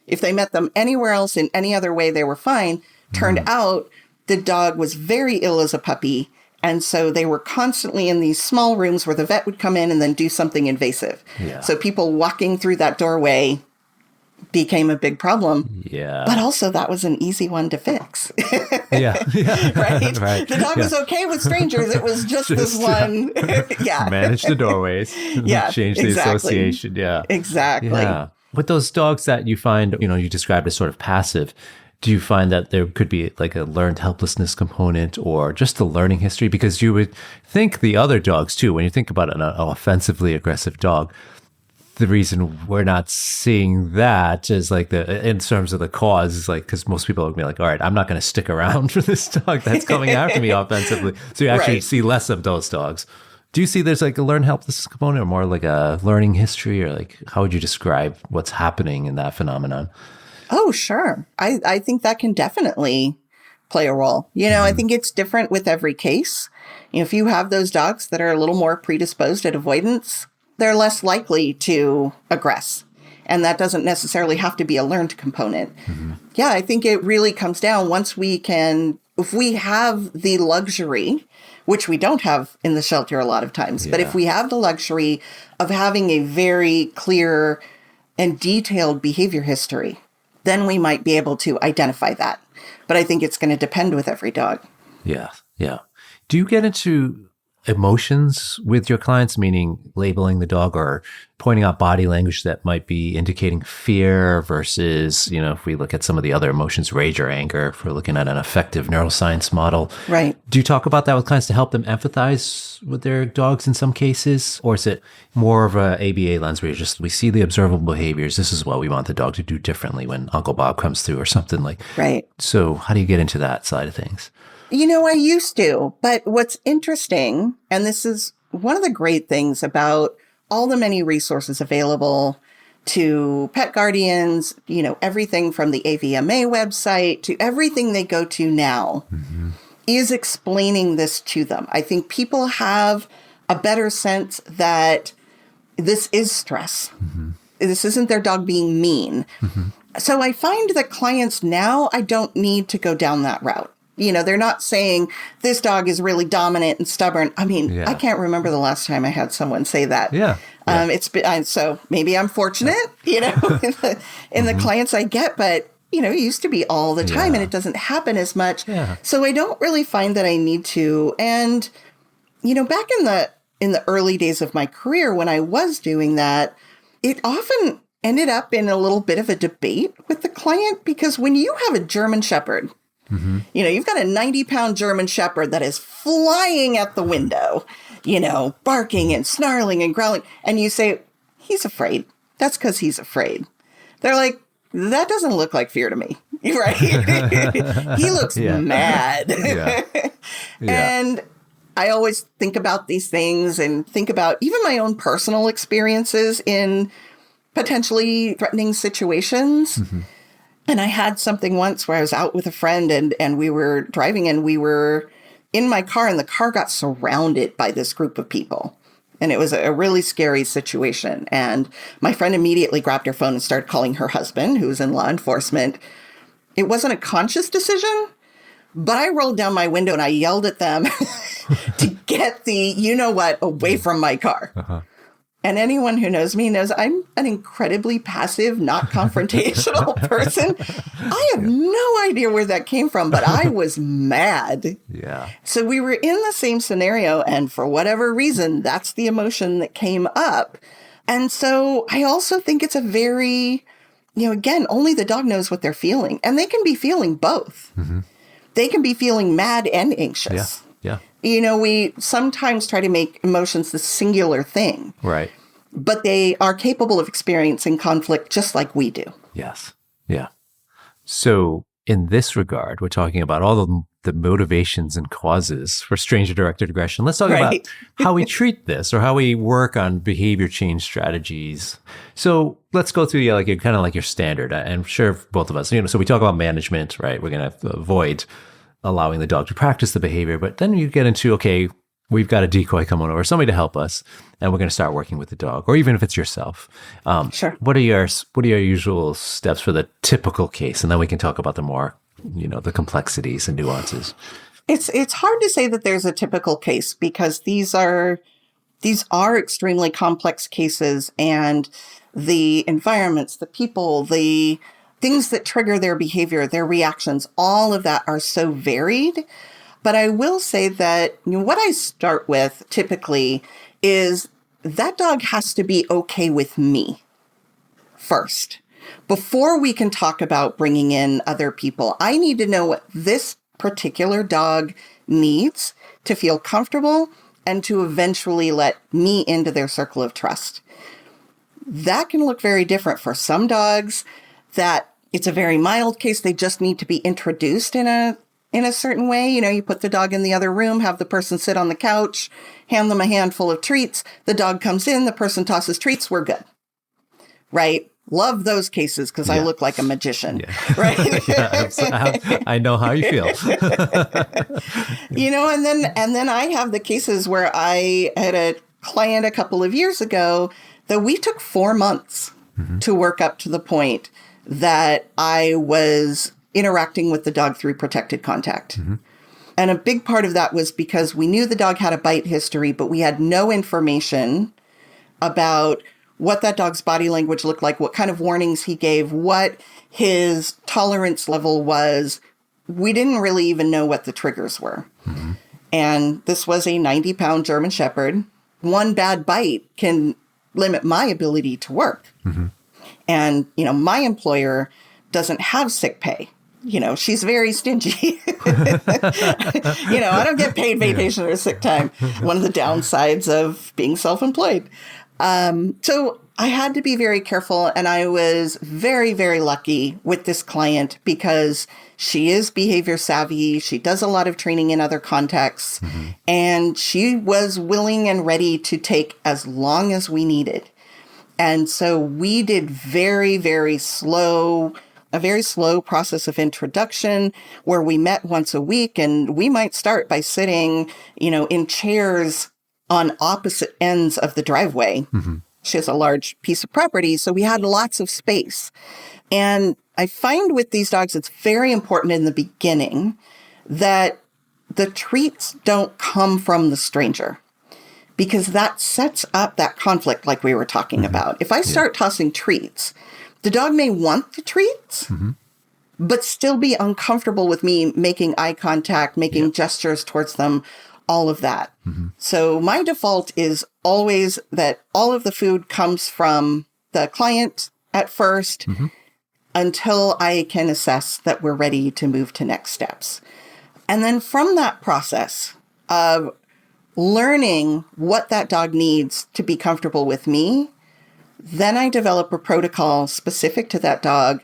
If they met them anywhere else in any other way, they were fine. Turned out the dog was very ill as a puppy. And so they were constantly in these small rooms where the vet would come in and then do something invasive. So people walking through that doorway became a big problem. But also that was an easy one to fix. Right? The dog was okay with strangers. It was just this one. Manage the doorways. Change the association. Exactly. With those dogs that you find, you described as sort of passive, do you find that there could be like a learned helplessness component or just the learning history? Because you would think the other dogs too, when you think about an offensively aggressive dog, the reason we're not seeing that is like in terms of the cause is like, because most people would be like, all right, I'm not going to stick around for this dog that's coming after me offensively. So you actually see less of those dogs. Do you see there's like a learned helplessness component or more like a learning history, or like how would you describe what's happening in that phenomenon? Oh, sure. I think that can definitely play a role. I think it's different with every case. If you have those dogs that are a little more predisposed at avoidance, they're less likely to aggress. And that doesn't necessarily have to be a learned component. I think it really comes down if we have the luxury, which we don't have in the shelter a lot of times, but if we have the luxury of having a very clear and detailed behavior history, then we might be able to identify that. But I think it's going to depend with every dog. Yeah. Do you get into emotions with your clients, meaning labeling the dog or pointing out body language that might be indicating fear versus, if we look at some of the other emotions, rage or anger, if we're looking at an effective neuroscience model. Right. Do you talk about that with clients to help them empathize with their dogs in some cases? Or is it more of a ABA lens where we see the observable behaviors. This is what we want the dog to do differently when Uncle Bob comes through or something like. Right. So how do you get into that side of things? I used to, but what's interesting, and this is one of the great things about all the many resources available to pet guardians, everything from the AVMA website to everything they go to now, is explaining this to them. I think people have a better sense that this is stress. This isn't their dog being mean. So I find that clients now, I don't need to go down that route. They're not saying this dog is really dominant and stubborn. I mean, I can't remember the last time I had someone say that. It's been, so maybe I'm fortunate, in the clients I get, but it used to be all the time and it doesn't happen as much. So I don't really find that I need to. And, back in the early days of my career, when I was doing that, it often ended up in a little bit of a debate with the client, because when you have a German Shepherd, you've got a 90-pound German Shepherd that is flying at the window, barking and snarling and growling. And you say, he's afraid. That's because he's afraid. They're like, that doesn't look like fear to me. Right? He looks mad. And I always think about these things and think about even my own personal experiences in potentially threatening situations. And I had something once where I was out with a friend and we were driving and we were in my car and the car got surrounded by this group of people. And it was a really scary situation. And my friend immediately grabbed her phone and started calling her husband, who was in law enforcement. It wasn't a conscious decision, but I rolled down my window and I yelled at them to get the away from my car. And anyone who knows me knows I'm an incredibly passive, not confrontational person. I have no idea where that came from, but I was mad. So we were in the same scenario, and for whatever reason, that's the emotion that came up. And so I also think it's a very, again, only the dog knows what they're feeling. And they can be feeling both. They can be feeling mad and anxious. We sometimes try to make emotions the singular thing. Right. But they are capable of experiencing conflict just like we do. Yes. Yeah. So in this regard, we're talking about all the motivations and causes for stranger-directed aggression. Let's talk about how we treat this or how we work on behavior change strategies. So let's go through kind of like your standard. I'm sure both of us, so we talk about management, right? We're going to avoid allowing the dog to practice the behavior. But then you get into, okay, we've got a decoy coming over, somebody to help us, and we're going to start working with the dog, or even if it's yourself. Sure. What are your usual steps for the typical case? And then we can talk about the more, the complexities and nuances. It's hard to say that there's a typical case because these are extremely complex cases, and the environments, the people, the things that trigger their behavior, their reactions, all of that are so varied. But I will say that what I start with typically is that dog has to be okay with me first. Before we can talk about bringing in other people, I need to know what this particular dog needs to feel comfortable and to eventually let me into their circle of trust. That can look very different for some dogs. That it's a very mild case. They just need to be introduced in a certain way. You put the dog in the other room, have the person sit on the couch, hand them a handful of treats. The dog comes in, the person tosses treats, we're good. Right? Love those cases because I look like a magician. Right? I know how you feel. And then I have the cases where I had a client a couple of years ago that we took 4 months to work up to the point that I was interacting with the dog through protected contact. And a big part of that was because we knew the dog had a bite history, but we had no information about what that dog's body language looked like, what kind of warnings he gave, what his tolerance level was. We didn't really even know what the triggers were. And this was a 90-pound German Shepherd. One bad bite can limit my ability to work. Mm-hmm. And, my employer doesn't have sick pay. She's very stingy. I don't get paid vacation or sick time. One of the downsides of being self-employed. So I had to be very careful. And I was very, very lucky with this client because she is behavior savvy. She does a lot of training in other contexts. Mm-hmm. And she was willing and ready to take as long as we needed. And so we did a very slow process of introduction where we met once a week, and we might start by sitting, in chairs on opposite ends of the driveway. Mm-hmm. She has a large piece of property, so we had lots of space. And I find with these dogs, it's very important in the beginning that the treats don't come from the stranger, because that sets up that conflict like we were talking mm-hmm. about. If I start tossing treats, the dog may want the treats, mm-hmm. but still be uncomfortable with me making eye contact, making gestures towards them, all of that. Mm-hmm. So my default is always that all of the food comes from the client at first mm-hmm. until I can assess that we're ready to move to next steps. And then from that process of learning what that dog needs to be comfortable with me, then I develop a protocol specific to that dog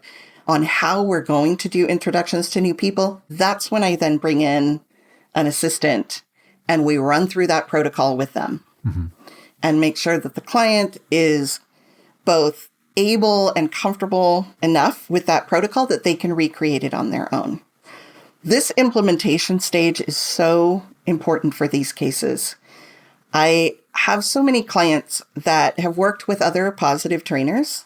on how we're going to do introductions to new people. That's when I then bring in an assistant and we run through that protocol with them mm-hmm. and make sure that the client is both able and comfortable enough with that protocol that they can recreate it on their own. This implementation stage is so important for these cases. I have so many clients that have worked with other positive trainers.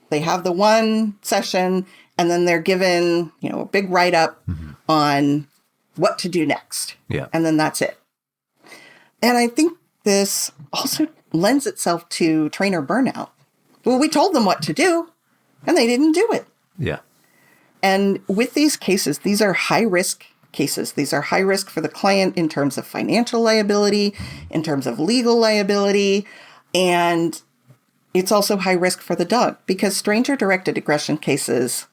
They have the one session and then they're given, a big write-up mm-hmm. on what to do next. Yeah. And then that's it. And I think this also lends itself to trainer burnout. Well, we told them what to do and they didn't do it. Yeah. And with these cases, these are high-risk cases. These are high risk for the client in terms of financial liability, in terms of legal liability, and it's also high risk for the dog because stranger-directed aggression cases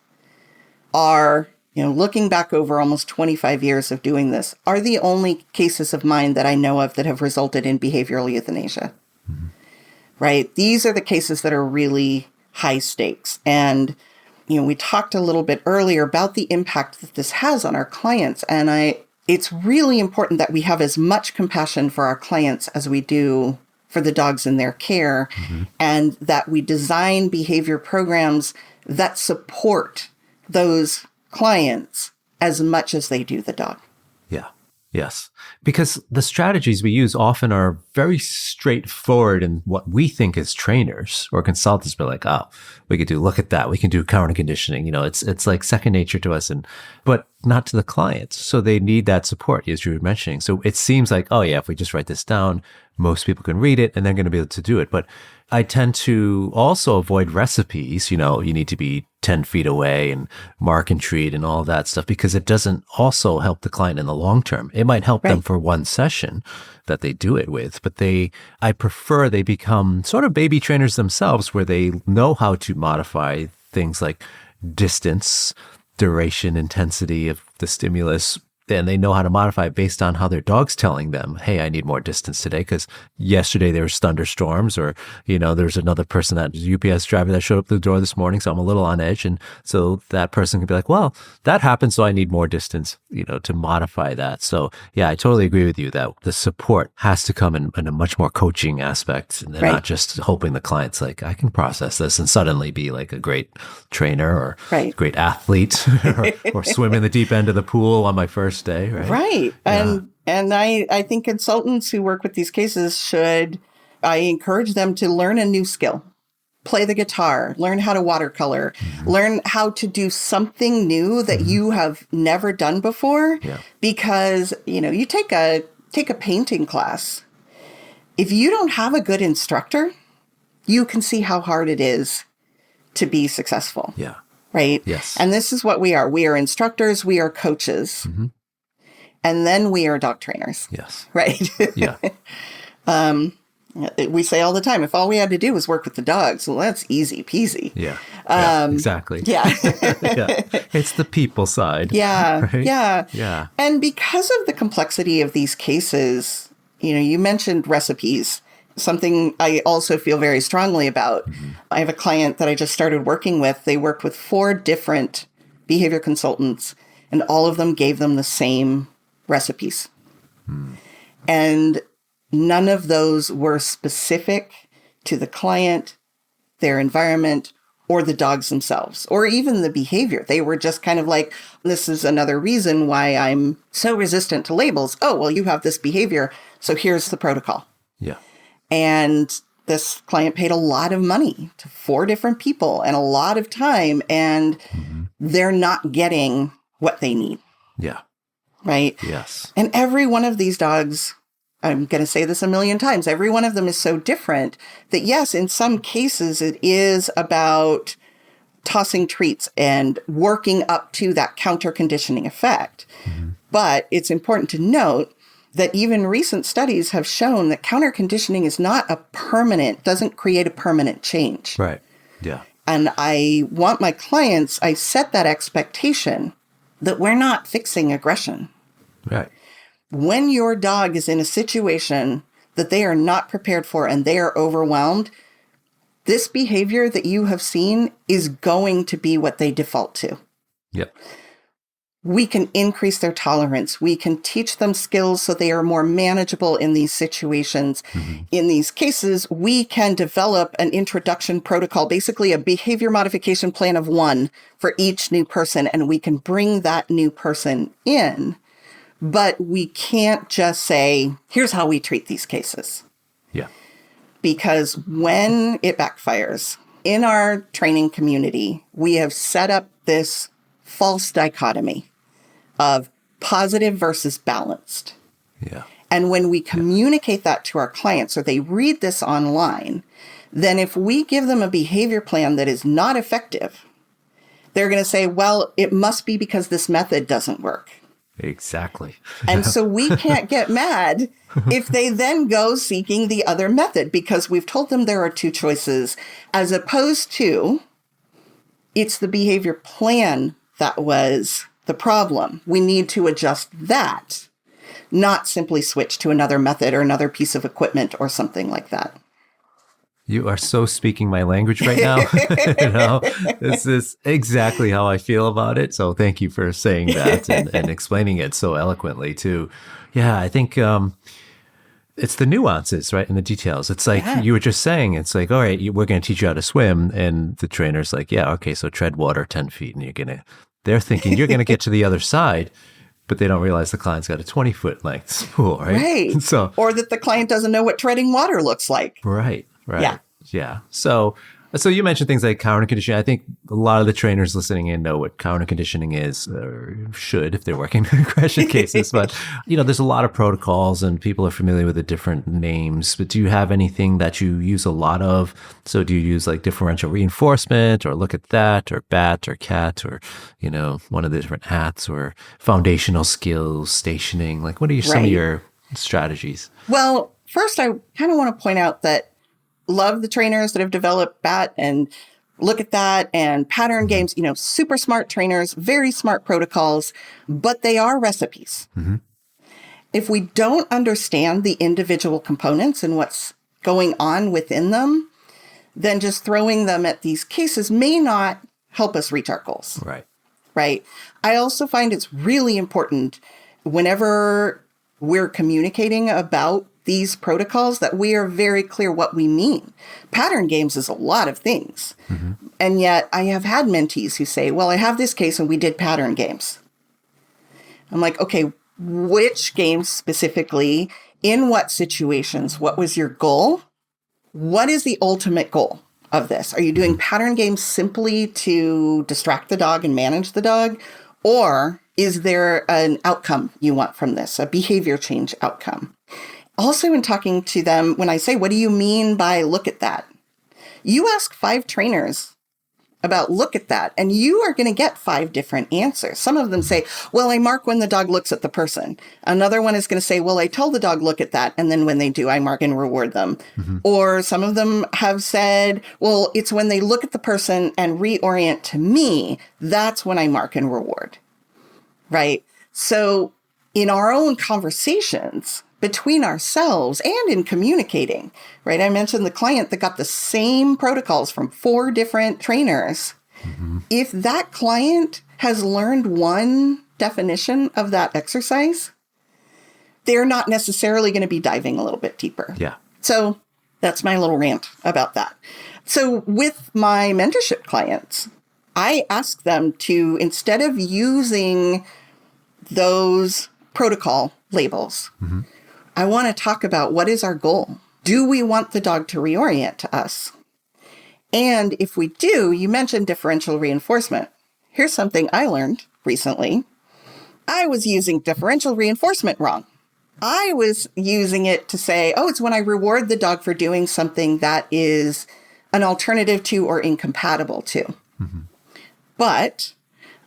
are, looking back over almost 25 years of doing this, are the only cases of mine that I know of that have resulted in behavioral euthanasia, mm-hmm. right? These are the cases that are really high stakes. And we talked a little bit earlier about the impact that this has on our clients. And it's really important that we have as much compassion for our clients as we do for the dogs in their care, mm-hmm. and that we design behavior programs that support those clients as much as they do the dog. Yeah. Yes. Because the strategies we use often are very straightforward in what we think as trainers or consultants, but like, oh, we could look at that. We can do counter conditioning. It's like second nature to us, but not to the clients. So they need that support, as you were mentioning. So it seems like, oh yeah, if we just write this down, most people can read it and they're going to be able to do it. But I tend to also avoid recipes. You need to be 10 feet away and mark and treat and all that stuff, because it doesn't also help the client in the long term. It might help them for one session that they do it with, but I prefer they become sort of baby trainers themselves, where they know how to modify things like distance, duration, intensity of the stimulus, and they know how to modify it based on how their dog's telling them, hey, I need more distance today because yesterday there was thunderstorms, or, there's another person, that UPS driver that showed up at the door this morning, so I'm a little on edge. And so that person can be like, well, that happened, so I need more distance, to modify that. So yeah, I totally agree with you that the support has to come in a much more coaching aspect, and not just hoping the client's like, I can process this and suddenly be like a great trainer or great athlete or swim in the deep end of the pool on my first day, right? Right. Yeah. And I think consultants who work with these cases I encourage them to learn a new skill, play the guitar, learn how to watercolor, mm-hmm. learn how to do something new that mm-hmm. you have never done before. Yeah. Because, you take a painting class. If you don't have a good instructor, you can see how hard it is to be successful. Yeah. Right? Yes. And this is what we are. We are instructors. We are coaches. Mm-hmm. and then we are dog trainers. Yes. Right? Yeah. We say all the time, if all we had to do was work with the dogs, well, that's easy peasy. Yeah. Yeah, exactly. Yeah. Yeah. It's the people side. Yeah. Right? Yeah. Yeah. And because of the complexity of these cases, you mentioned recipes, something I also feel very strongly about. Mm-hmm. I have a client that I just started working with. They worked with 4 different behavior consultants, and all of them gave them the same recipes. And none of those were specific to the client, their environment, or the dogs themselves, or even the behavior. They were just kind of like, this is another reason why I'm so resistant to labels. Oh, well, you have this behavior, so here's the protocol. Yeah. And this client paid a lot of money to 4 different people and a lot of time, and they're not getting what they need. Yeah. Right? Yes. And every one of these dogs, I'm going to say this a million times, every one of them is so different that, yes, in some cases, it is about tossing treats and working up to that counter conditioning effect. Mm-hmm. But it's important to note that even recent studies have shown that counter conditioning is not doesn't create a permanent change. Right. Yeah. And I want my clients, I set that expectation that we're not fixing aggression. Right. When your dog is in a situation that they are not prepared for and they are overwhelmed, this behavior that you have seen is going to be what they default to. Yep. We can increase their tolerance. We can teach them skills so they are more manageable in these situations. Mm-hmm. In these cases, we can develop an introduction protocol, basically a behavior modification plan of 1 for each new person, and we can bring that new person in. But we can't just say, here's how we treat these cases. Yeah. Because when it backfires, in our training community, we have set up this false dichotomy of positive versus balanced. Yeah. And when we communicate that to our clients or they read this online, then if we give them a behavior plan that is not effective, they're going to say, well, it must be because this method doesn't work. Exactly. And so we can't get mad if they then go seeking the other method because we've told them there are 2 choices, as opposed to it's the behavior plan that was the problem. We need to adjust that, not simply switch to another method or another piece of equipment or something like that. You are so speaking my language right now. This is exactly how I feel about it. So thank you for saying that and explaining it so eloquently too. Yeah, I think it's the nuances, right? And the details. It's like you were just saying, it's like, all right, we're going to teach you how to swim. And the trainer's like, yeah, okay, so tread water 10 feet. And they're thinking you're going to get to the other side. But they don't realize the client's got a 20-foot length pool, right? Right. So, or that the client doesn't know what treading water looks like. Right. Yeah. So you mentioned things like counter conditioning. I think a lot of the trainers listening in know what counter conditioning is, or should if they're working in aggression cases. But, there's a lot of protocols and people are familiar with the different names. But do you have anything that you use a lot of? So do you use like differential reinforcement or look at that or BAT or CAT or, one of the different hats or foundational skills, stationing? Like what are some of your strategies? Well, first, I kind of want to point out that love the trainers that have developed BAT and look at that and pattern games, super smart trainers, very smart protocols, but they are recipes. Mm-hmm. If we don't understand the individual components and what's going on within them, then just throwing them at these cases may not help us reach our goals. Right. I also find it's really important whenever we're communicating about these protocols that we are very clear what we mean. Pattern games is a lot of things. Mm-hmm. And yet I have had mentees who say, well, I have this case and we did pattern games. I'm like, okay, which games specifically, in what situations, what was your goal? What is the ultimate goal of this? Are you doing pattern games simply to distract the dog and manage the dog? Or is there an outcome you want from this, a behavior change outcome? Also, in talking to them, when I say, what do you mean by look at that? You ask 5 trainers about look at that. And you are going to get 5 different answers. Some of them say, well, I mark when the dog looks at the person. Another one is going to say, well, I tell the dog look at that. And then when they do, I mark and reward them. Or some of them have said, well, it's when they look at the person and reorient to me. That's when I mark and reward. Right? So in our own conversations between ourselves and in communicating, right? I mentioned the client that got the same protocols from 4 different trainers. If that client has learned one definition of that exercise, they're not necessarily going to be diving a little bit deeper. Yeah. So that's my little rant about that. So with my mentorship clients, I ask them to, instead of using those protocol labels, I want to talk about what is our goal. Do we want the dog to reorient to us? And if we do, you mentioned differential reinforcement. Here's something I learned recently. I was using differential reinforcement wrong. I was using it to say, oh, it's when I reward the dog for doing something that is an alternative to or incompatible to. But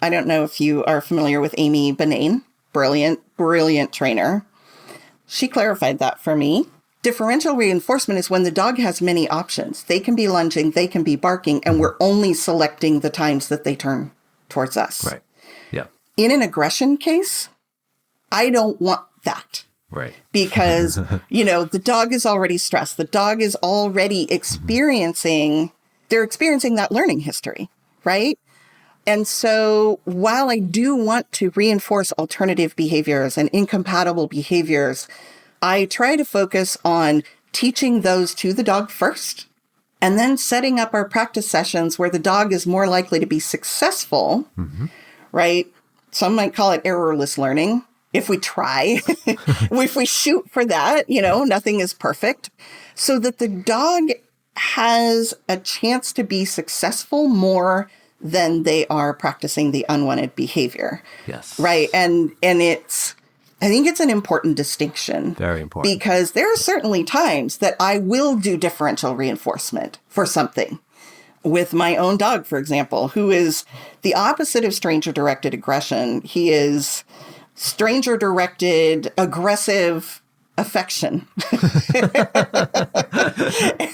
I don't know if you are familiar with Amy Benane, brilliant trainer. She clarified that for me. Differential reinforcement is when the dog has many options. They can be lunging, they can be barking, and we're only selecting the times that they turn towards us. Right. Yeah. In an aggression case, I don't want that. Right. Because, the dog is already stressed. The dog is already experiencing that learning history, right? And so while I do want to reinforce alternative behaviors and incompatible behaviors, I try to focus on teaching those to the dog first, and then setting up our practice sessions where the dog is more likely to be successful, right? Some might call it errorless learning. If we try, if we shoot for that, nothing is perfect, so that the dog has a chance to be successful more than they are practicing the unwanted behavior. Yes. Right. And I think it's an important distinction. Very important. Because there are certainly times that I will do differential reinforcement for something. With my own dog, for example, who is the opposite of stranger-directed aggression. He is stranger-directed, aggressive affection.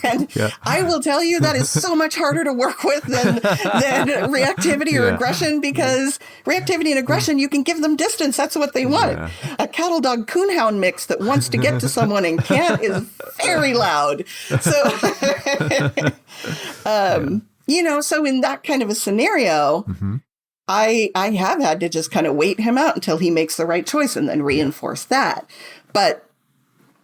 And I will tell you that is so much harder to work with than reactivity or aggression, because reactivity and aggression, you can give them distance. That's what they want. Yeah. A cattle dog coonhound mix that wants to get to someone and can't is very loud. So, so in that kind of a scenario, I have had to just kind of wait him out until he makes the right choice and then reinforce that. But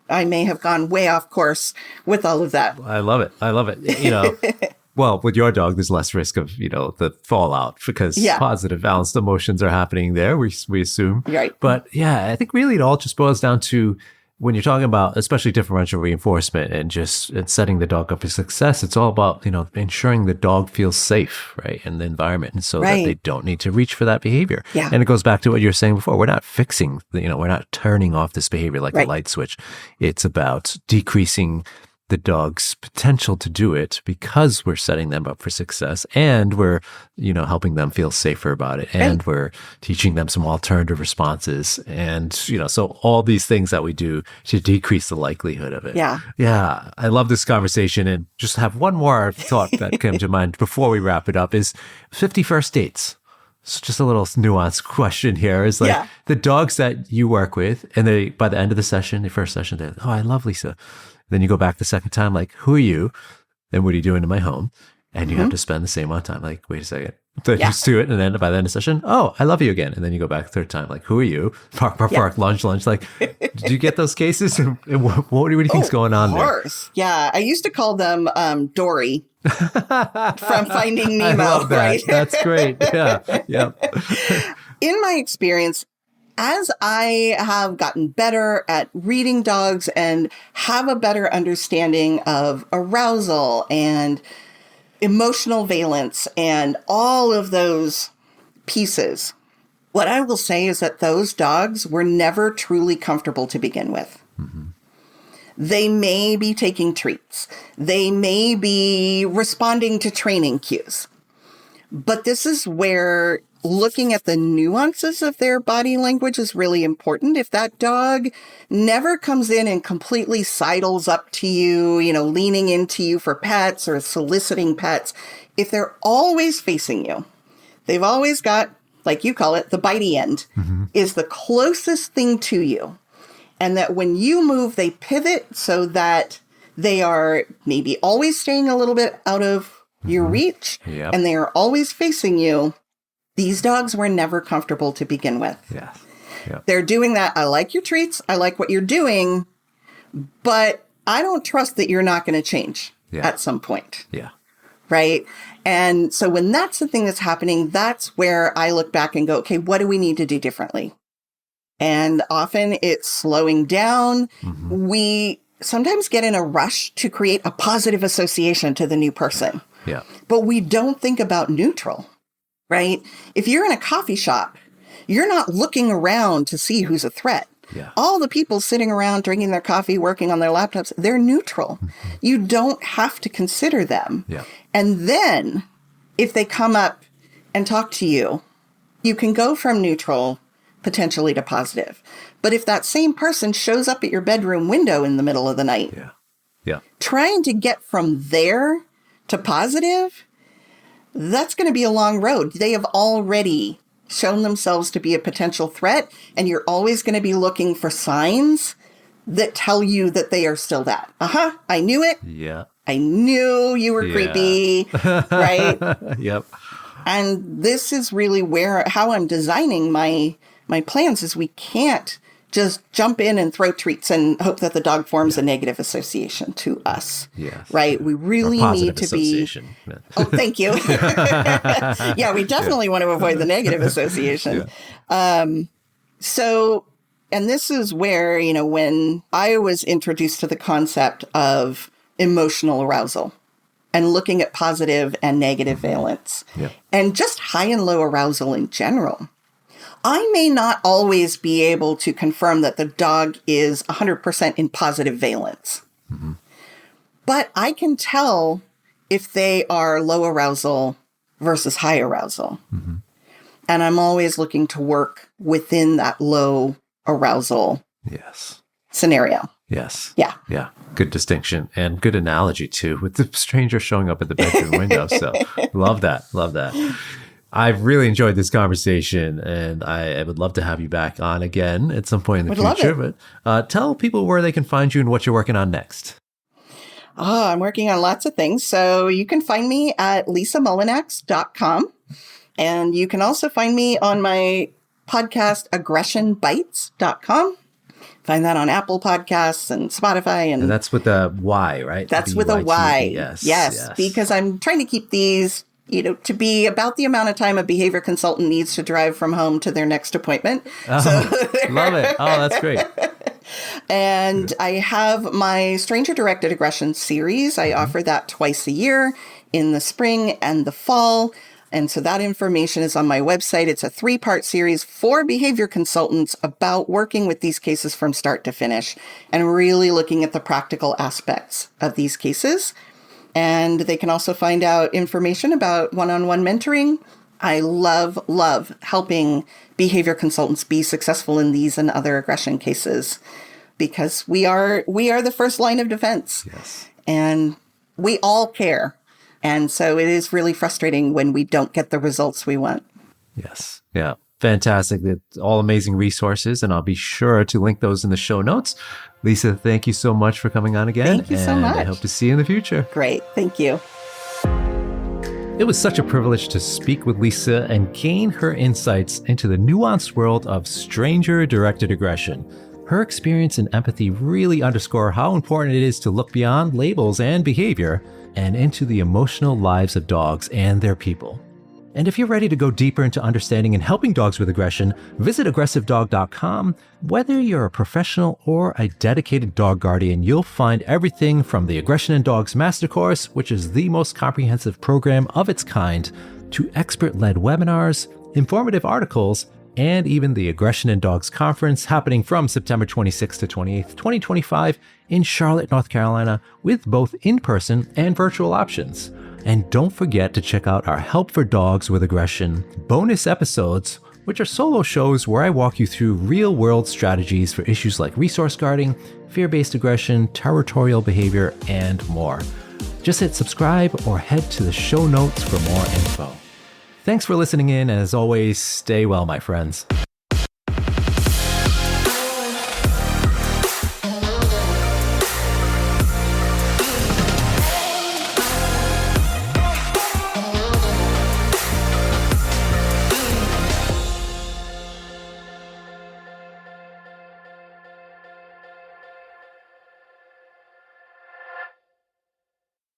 I may have gone way off course with all of that. I love it. Well, with your dog, there's less risk of, the fallout because positive balanced emotions are happening there, we assume. Right. But I think really it all just boils down to when you're talking about, especially differential reinforcement and just setting the dog up for success, it's all about, ensuring the dog feels safe, right, in the environment. And so that they don't need to reach for that behavior. Yeah. And it goes back to what you were saying before. We're not fixing, we're not turning off this behavior like a light switch. It's about decreasing the dog's potential to do it because we're setting them up for success and we're, helping them feel safer about it. And we're teaching them some alternative responses. And, so all these things that we do to decrease the likelihood of it. Yeah. Yeah. I love this conversation. And just have one more thought that came to mind before we wrap it up is 50 first dates. It's just a little nuanced question here. Is like the dogs that you work with, and they, by the end of the session, the first session, they're, oh, I love Lisa. Then you go back the second time, like, who are you? And what are you doing in my home? And you have to spend the same amount of time. Like, wait a second. Then you just do it. And then by the end of the session, oh, I love you again. And then you go back the third time. Like, who are you? Bark, bark, bark, lunge, lunge. Like, did you get those cases? And what do you think's going on there? Of course. Yeah. I used to call them Dory from Finding Nemo. I love that. Right? That's great. Yeah. Yeah. In my experience, as I have gotten better at reading dogs and have a better understanding of arousal and emotional valence and all of those pieces, what I will say is that those dogs were never truly comfortable to begin with. They may be taking treats. They may be responding to training cues. But this is where looking at the nuances of their body language is really important. If that dog never comes in and completely sidles up to you, leaning into you for pets or soliciting pets, if they're always facing you, they've always got, like you call it, the bitey end, is the closest thing to you. And that when you move, they pivot so that they are maybe always staying a little bit out of your reach, and they are always facing you. These dogs were never comfortable to begin with. Yeah. Yep. They're doing that. I like your treats. I like what you're doing, but I don't trust that you're not going to change at some point. Yeah. Right. And so when that's the thing that's happening, that's where I look back and go, okay, what do we need to do differently? And often it's slowing down. We sometimes get in a rush to create a positive association to the new person. Yeah. But we don't think about neutral, right? If you're in a coffee shop, you're not looking around to see who's a threat. Yeah. All the people sitting around drinking their coffee, working on their laptops, they're neutral. You don't have to consider them. Yeah. And then if they come up and talk to you, you can go from neutral potentially to positive. But if that same person shows up at your bedroom window in the middle of the night, trying to get from there to positive, that's going to be a long road. They have already shown themselves to be a potential threat, and you're always going to be looking for signs that tell you that they are still that. I knew it. Yeah. I knew you were creepy, right? Yep. And this is really how I'm designing my plans is we can't just jump in and throw treats and hope that the dog forms a negative association to us. Yes. Right? We really need to be... Oh, thank you. Yeah, we definitely want to avoid the negative association. So, and this is where, when I was introduced to the concept of emotional arousal and looking at positive and negative valence and just high and low arousal in general, I may not always be able to confirm that the dog is 100% in positive valence. But I can tell if they are low arousal versus high arousal. And I'm always looking to work within that low arousal scenario. Yes. Yeah. Yeah. Good distinction and good analogy too, with the stranger showing up at the bedroom window. So love that. Love that. I've really enjoyed this conversation, and I would love to have you back on again at some point in the future. But tell people where they can find you and what you're working on next. I'm working on lots of things. So you can find me at lisamullinax.com. And you can also find me on my podcast, aggressionbites.com. Find that on Apple Podcasts and Spotify. And that's with a Y, right? That's with a Y. Yes. Because I'm trying to keep these, to be about the amount of time a behavior consultant needs to drive from home to their next appointment. Love it. Oh, that's great. And I have my stranger-directed aggression series. I offer that twice a year in the spring and the fall. And so that information is on my website. It's a 3-part series for behavior consultants about working with these cases from start to finish and really looking at the practical aspects of these cases. And they can also find out information about one-on-one mentoring. I love helping behavior consultants be successful in these and other aggression cases because we are the first line of defense. Yes. And we all care. And so it is really frustrating when we don't get the results we want. Yes. Yeah. Fantastic. It's all amazing resources, and I'll be sure to link those in the show notes. Lisa, thank you so much for coming on again. Thank you so much. I hope to see you in the future. Great. Thank you. It was such a privilege to speak with Lisa and gain her insights into the nuanced world of stranger-directed aggression. Her experience and empathy really underscore how important it is to look beyond labels and behavior and into the emotional lives of dogs and their people. And if you're ready to go deeper into understanding and helping dogs with aggression, visit aggressivedog.com. Whether you're a professional or a dedicated dog guardian, you'll find everything from the Aggression in Dogs Master Course, which is the most comprehensive program of its kind, to expert-led webinars, informative articles, and even the Aggression in Dogs Conference happening from September 26th to 28th, 2025 in Charlotte, North Carolina, with both in-person and virtual options. And don't forget to check out our Help for Dogs with Aggression bonus episodes, which are solo shows where I walk you through real-world strategies for issues like resource guarding, fear-based aggression, territorial behavior, and more. Just hit subscribe or head to the show notes for more info. Thanks for listening in, and as always, stay well, my friends.